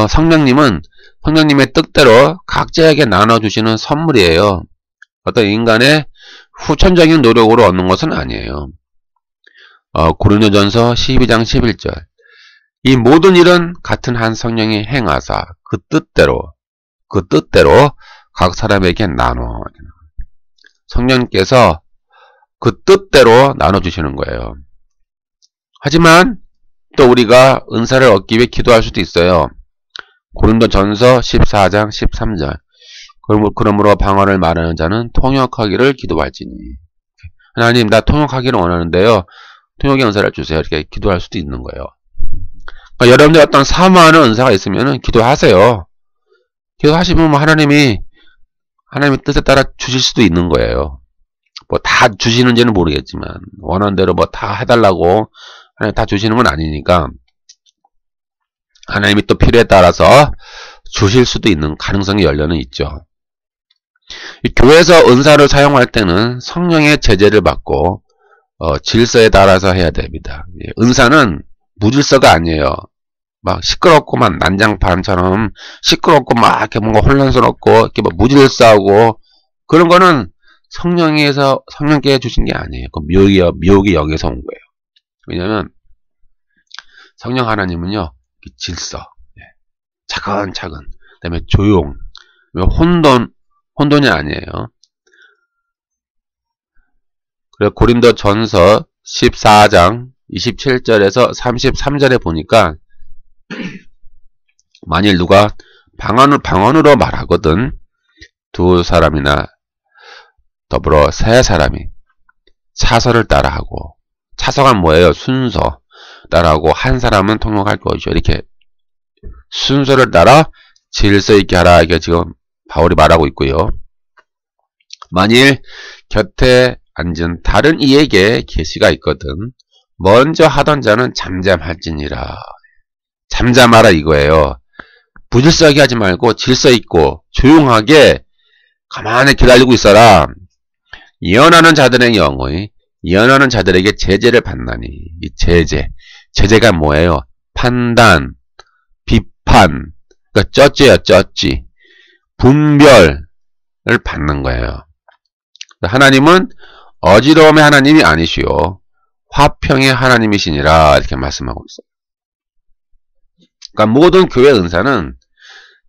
성령님의 뜻대로 각자에게 나눠주시는 선물이에요. 어떤 인간의 후천적인 노력으로 얻는 것은 아니에요. 고린도전서 12장 11절 이 모든 일은 같은 한 성령이 행하사 그 뜻대로 각 사람에게 나눠 성령님께서 그 뜻대로 나눠주시는 거예요. 하지만 또 우리가 은사를 얻기 위해 기도할 수도 있어요. 고린도전서 14장 13절 그러므로 방언을 말하는 자는 통역하기를 기도할지니 하나님 나 통역하기를 원하는데요. 통역의 은사를 주세요. 이렇게 기도할 수도 있는 거예요. 그러니까 여러분들 어떤 사모하는 은사가 있으면 기도하세요. 기도하시면 하나님의 뜻에 따라 주실 수도 있는 거예요. 뭐 다 주시는지는 모르겠지만 원하는 대로 뭐 다 해달라고 하나님 다 주시는 건 아니니까 하나님이 또 필요에 따라서 주실 수도 있는 가능성이 열려는 있죠. 이 교회에서 은사를 사용할 때는 성령의 제재를 받고 질서에 따라서 해야 됩니다. 은사는 무질서가 아니에요. 막 시끄럽고 막 난장판처럼 시끄럽고 막 이렇게 뭔가 혼란스럽고 이렇게 막 무질서하고 그런 거는 성령께 주신 게 아니에요. 그 미혹의 영에서 온 거예요. 왜냐면 성령 하나님은요 질서, 차근차근, 그다음에 조용, 혼돈이 아니에요. 그래서 고린도전서 14장 27절에서 33절에 보니까 만일 누가 방언으로 말하거든 두 사람이나 더불어 세 사람이 차서를 따라하고 차서가 뭐예요? 순서 따라하고 한 사람은 통역할 것이죠. 이렇게 순서를 따라 질서 있게 하라. 이게 지금 바울이 말하고 있고요. 만일 곁에 앉은 다른 이에게 계시가 있거든 먼저 하던 자는 잠잠할지니라. 잠잠하라 이거예요. 부질서하게 하지 말고 질서 있고 조용하게 가만히 기다리고 있어라. 예언하는 자들의 영의 예언하는 자들에게 제재를 받나니 이 제재가 뭐예요? 판단, 비판, 그러니까 쩌지야 쩌지. 분별을 받는 거예요. 하나님은 어지러움의 하나님이 아니시오. 화평의 하나님이시니라 이렇게 말씀하고 있어요. 그러니까 모든 교회 은사는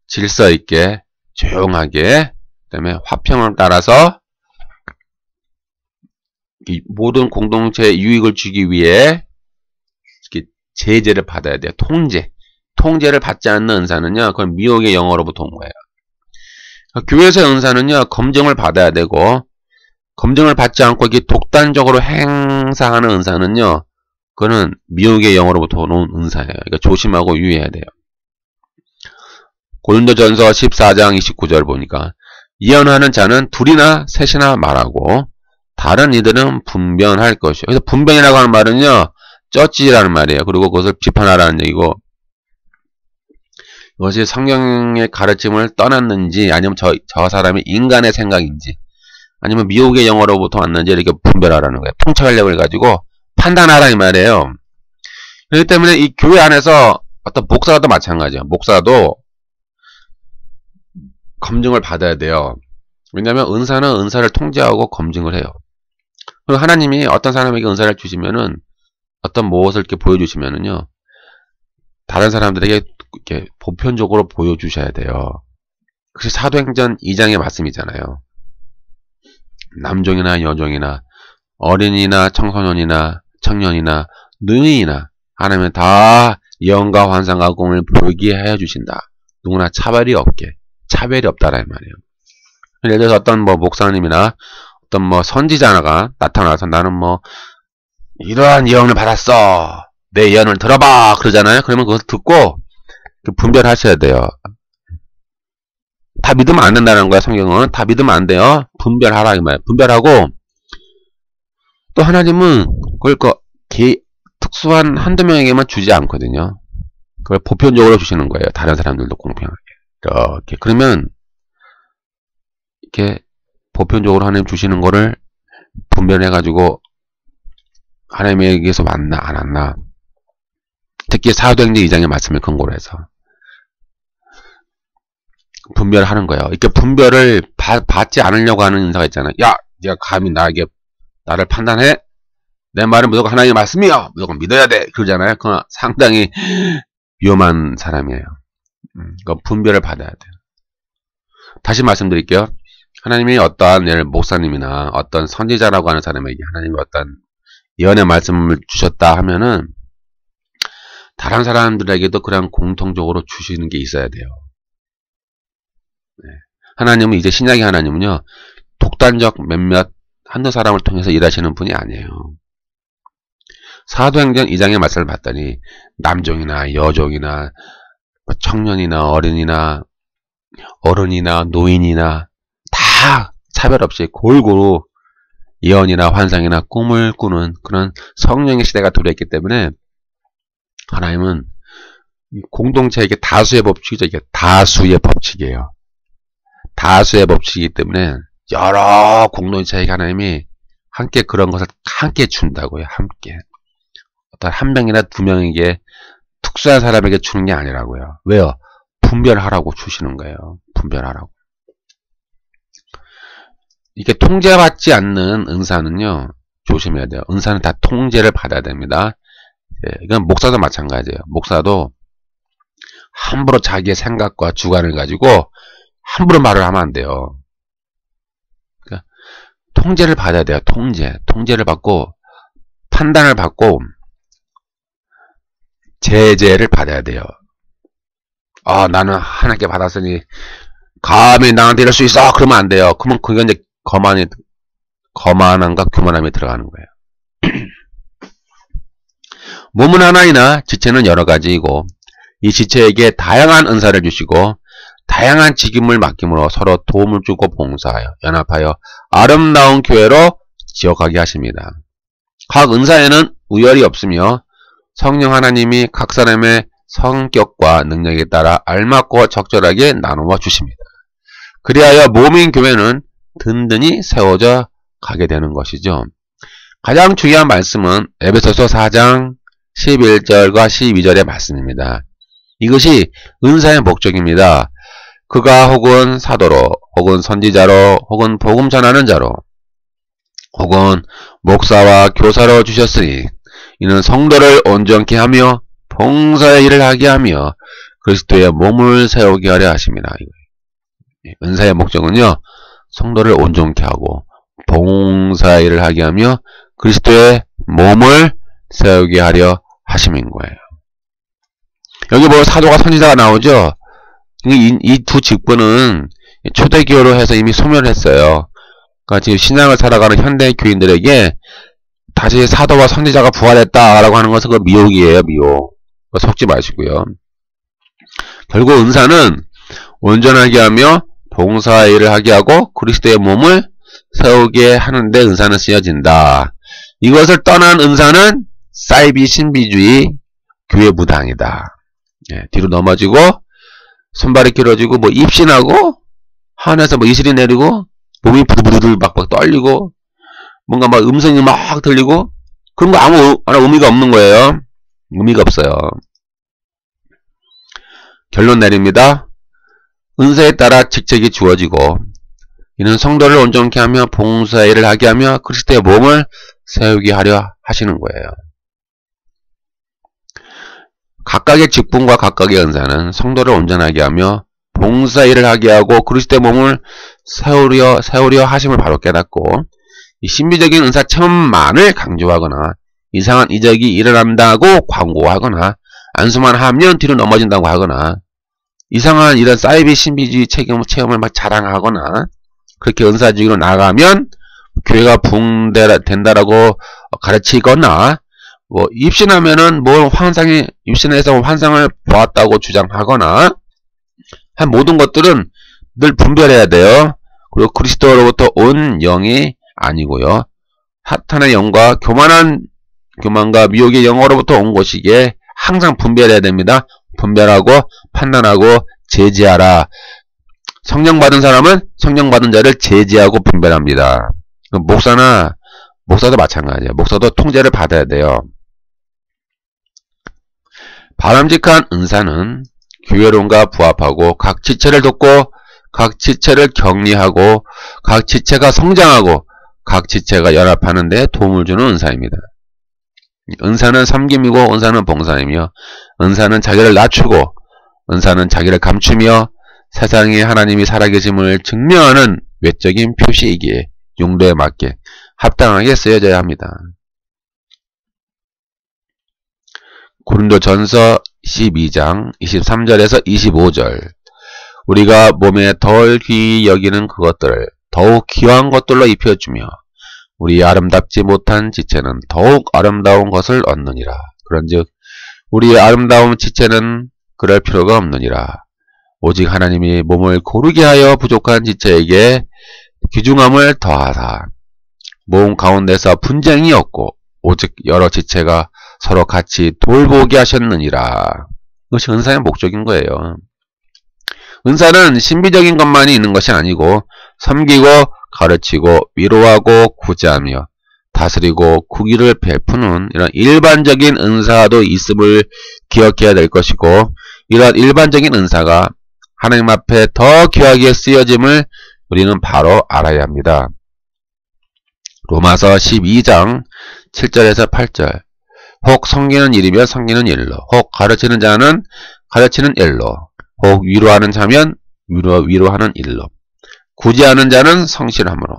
질서 있게 조용하게 그다음에 화평을 따라서 이 모든 공동체의 유익을 주기 위해 이렇게 제재를 받아야 돼요. 통제를 받지 않는 은사는요, 그건 미혹의 영어로부터 온 거예요. 그러니까 교회에서의 은사는요, 검증을 받아야 되고, 검증을 받지 않고 이게 독단적으로 행사하는 은사는요, 그거는 미혹의 영어로부터 온 은사예요. 그러니까 조심하고 유의해야 돼요. 고린도전서 14장 29절 보니까 예언하는 자는 둘이나 셋이나 말하고 다른 이들은 분변할 것이요. 그래서 분변이라고 하는 말은요, 쩌찌라는 말이에요. 그리고 그것을 비판하라는 얘기고, 이것이 성경의 가르침을 떠났는지 아니면 저 사람의 인간의 생각인지 아니면 미혹의 영어로부터 왔는지 이렇게 분별하라는 거예요. 통찰력을 가지고 판단하라 이 말이에요. 그렇기 때문에 이 교회 안에서 어떤 목사도 마찬가지예요. 목사도 검증을 받아야 돼요. 왜냐하면 은사는 은사를 통제하고 검증을 해요. 그리고 하나님이 어떤 사람에게 은사를 주시면은 어떤 무엇을 이렇게 보여주시면은요, 다른 사람들에게 이렇게 보편적으로 보여주셔야 돼요. 그것이 사도행전 2장의 말씀이잖아요. 남종이나 여종이나 어린이나 청소년이나 청년이나 노인이나 하나님은 다 예언과 환상과 꿈을 보이게 해 주신다. 누구나 차별이 없다라는 말이에요. 예를 들어서 어떤 목사님이나 어떤 선지자가 나타나서 나는 이러한 예언을 받았어. 내 예언을 들어봐. 그러잖아요. 그러면 그것을 듣고 분별하셔야 돼요. 다 믿으면 안 된다는 거야, 성경은. 다 믿으면 안 돼요. 분별하라, 이 말이에요. 분별하고, 또 하나님은 그걸 특수한 한두 명에게만 주지 않거든요. 그걸 보편적으로 주시는 거예요. 다른 사람들도 공평하게. 이렇게. 그러면, 이렇게 보편적으로 하나님 주시는 거를 분별해가지고, 하나님에게서 왔나, 안 왔나. 특히 사도행전 2장의 말씀을 근거로 해서. 분별하는 거예요. 이렇게 분별을 받지 않으려고 하는 인사가 있잖아요. 야, 네가 감히 나를 판단해? 내 말은 무조건 하나님의 말씀이야. 무조건 믿어야 돼. 그러잖아요. 그건 상당히 위험한 사람이에요. 그러니까 분별을 받아야 돼요. 다시 말씀드릴게요. 하나님이 어떠한 예를 목사님이나 어떤 선지자라고 하는 사람에게 하나님이 어떤 예언의 말씀을 주셨다 하면은 다른 사람들에게도 그냥 공통적으로 주시는 게 있어야 돼요. 하나님은 이제 신약의 하나님은요, 독단적 한두 사람을 통해서 일하시는 분이 아니에요. 사도행전 2장의 말씀을 봤더니 남종이나 여종이나 청년이나 어른이나 노인이나 다 차별 없이 골고루 예언이나 환상이나 꿈을 꾸는 그런 성령의 시대가 도래했기 때문에 하나님은 공동체에게 다수의 법칙이죠. 이게 다수의 법칙이에요. 다수의 법칙이기 때문에 여러 공동체에게 하나님이 함께 그런 것을 함께 준다고요. 함께. 어떤 한 명이나 두 명에게 특수한 사람에게 주는 게 아니라고요. 왜요? 분별하라고 주시는 거예요. 분별하라고. 이게 통제받지 않는 은사는요, 조심해야 돼요. 은사는 다 통제를 받아야 됩니다. 이건 목사도 마찬가지예요. 목사도 함부로 자기의 생각과 주관을 가지고 함부로 말을 하면 안 돼요. 그러니까 통제를 받아야 돼요. 통제를 받고 판단을 받고 제재를 받아야 돼요. 나는 하나님께 받았으니 감히 나한테 이럴 수 있어. 그러면 안 돼요. 그러면 그게 이제 거만함과 교만함이 들어가는 거예요. 몸은 하나이나 지체는 여러 가지이고 이 지체에게 다양한 은사를 주시고 다양한 직임을 맡김으로 서로 도움을 주고 봉사하여 연합하여 아름다운 교회로 지어가게 하십니다. 각 은사에는 우열이 없으며 성령 하나님이 각 사람의 성격과 능력에 따라 알맞고 적절하게 나누어 주십니다. 그리하여 몸인 교회는 든든히 세워져 가게 되는 것이죠. 가장 중요한 말씀은 에베소서 4장 11절과 12절의 말씀입니다. 이것이 은사의 목적입니다. 그가 혹은 사도로, 혹은 선지자로, 혹은 복음 전하는 자로, 혹은 목사와 교사로 주셨으니 이는 성도를 온전케 하며 봉사의 일을 하게 하며 그리스도의 몸을 세우게 하려 하십니다. 은사의 목적은요, 성도를 온전케 하고 봉사의 일을 하게 하며 그리스도의 몸을 세우게 하려 하심인 거예요. 여기 뭐 사도가 선지자가 나오죠. 이 두 직분은 초대교회로 해서 이미 소멸했어요. 그러니까 지금 신앙을 살아가는 현대 교인들에게 다시 사도와 선지자가 부활했다라고 하는 것은 그 미혹이에요. 미혹. 속지 마시고요. 결국 은사는 온전하게 하며 봉사의 일을 하게 하고 그리스도의 몸을 세우게 하는데 은사는 쓰여진다. 이것을 떠난 은사는 사이비 신비주의 교회 무당이다. 예, 뒤로 넘어지고 손발이 길어지고 뭐 입신하고 하늘에서 뭐 이슬이 내리고 몸이 부들부들 막 떨리고 뭔가 막 음성이 막 들리고 그런 거 아무 의미가 없는 거예요. 의미가 없어요. 결론 내립니다. 은사에 따라 직책이 주어지고 이는 성도를 온전케 하며 봉사의 일을 하게 하며 그리스도의 몸을 세우게 하려 하시는 거예요. 각각의 직분과 각각의 은사는 성도를 온전하게 하며 봉사의 일을 하게 하고 그리스도의 몸을 세우려 하심을 바로 깨닫고 이 신비적인 은사 체험만을 강조하거나 이상한 이적이 일어난다고 광고하거나 안수만 하면 뒤로 넘어진다고 하거나 이상한 이런 사이비 신비주의 체험을 막 자랑하거나 그렇게 은사주의로 나가면 교회가 붕된다라고 가르치거나 뭐 입신하면은 뭐 환상이 입신해서 환상을 보았다고 주장하거나 한 모든 것들은 늘 분별해야 돼요. 그리고 그리스도로부터 온 영이 아니고요. 사탄의 영과 교만과 미혹의 영으로부터 온 것이기에 항상 분별해야 됩니다. 분별하고 판단하고 제지하라. 성령 받은 사람은 성령 받은 자를 제지하고 분별합니다. 목사도 마찬가지예요. 목사도 통제를 받아야 돼요. 바람직한 은사는 교회론과 부합하고 각 지체를 돕고 각 지체를 격리하고 각 지체가 성장하고 각 지체가 연합하는 데 도움을 주는 은사입니다. 은사는 섬김이고 은사는 봉사이며 은사는 자기를 낮추고 은사는 자기를 감추며 세상에 하나님이 살아계심을 증명하는 외적인 표시이기에 용도에 맞게 합당하게 쓰여져야 합니다. 고린도전서 12장 23절에서 25절 우리가 몸에 덜 귀히 여기는 그것들을 더욱 귀한 것들로 입혀주며 우리 아름답지 못한 지체는 더욱 아름다운 것을 얻느니라. 그런즉 우리의 아름다운 지체는 그럴 필요가 없느니라. 오직 하나님이 몸을 고르게 하여 부족한 지체에게 귀중함을 더하사 몸 가운데서 분쟁이 없고 오직 여러 지체가 서로 같이 돌보게 하셨느니라. 이것이 은사의 목적인 거예요. 은사는 신비적인 것만이 있는 것이 아니고 섬기고 가르치고 위로하고 구제하며 다스리고 국위를 베푸는 이런 일반적인 은사도 있음을 기억해야 될 것이고 이러한 일반적인 은사가 하나님 앞에 더 귀하게 쓰여짐을 우리는 바로 알아야 합니다. 로마서 12장 7절에서 8절 혹 섬기는 일이면 섬기는 일로 혹 가르치는 자는 가르치는 일로 혹 위로하는 자면 위로하는 일로 구제하는 자는 성실함으로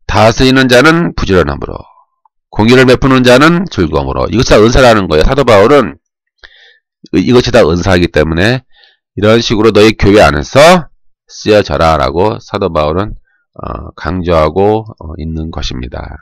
다스리는 자는 부지런함으로 공의를 베푸는 자는 즐거움으로 이것이 다 은사라는 거예요. 사도 바울은 이것이 다 은사이기 때문에 이런 식으로 너희 교회 안에서 쓰여져라 라고 사도 바울은 강조하고 있는 것입니다.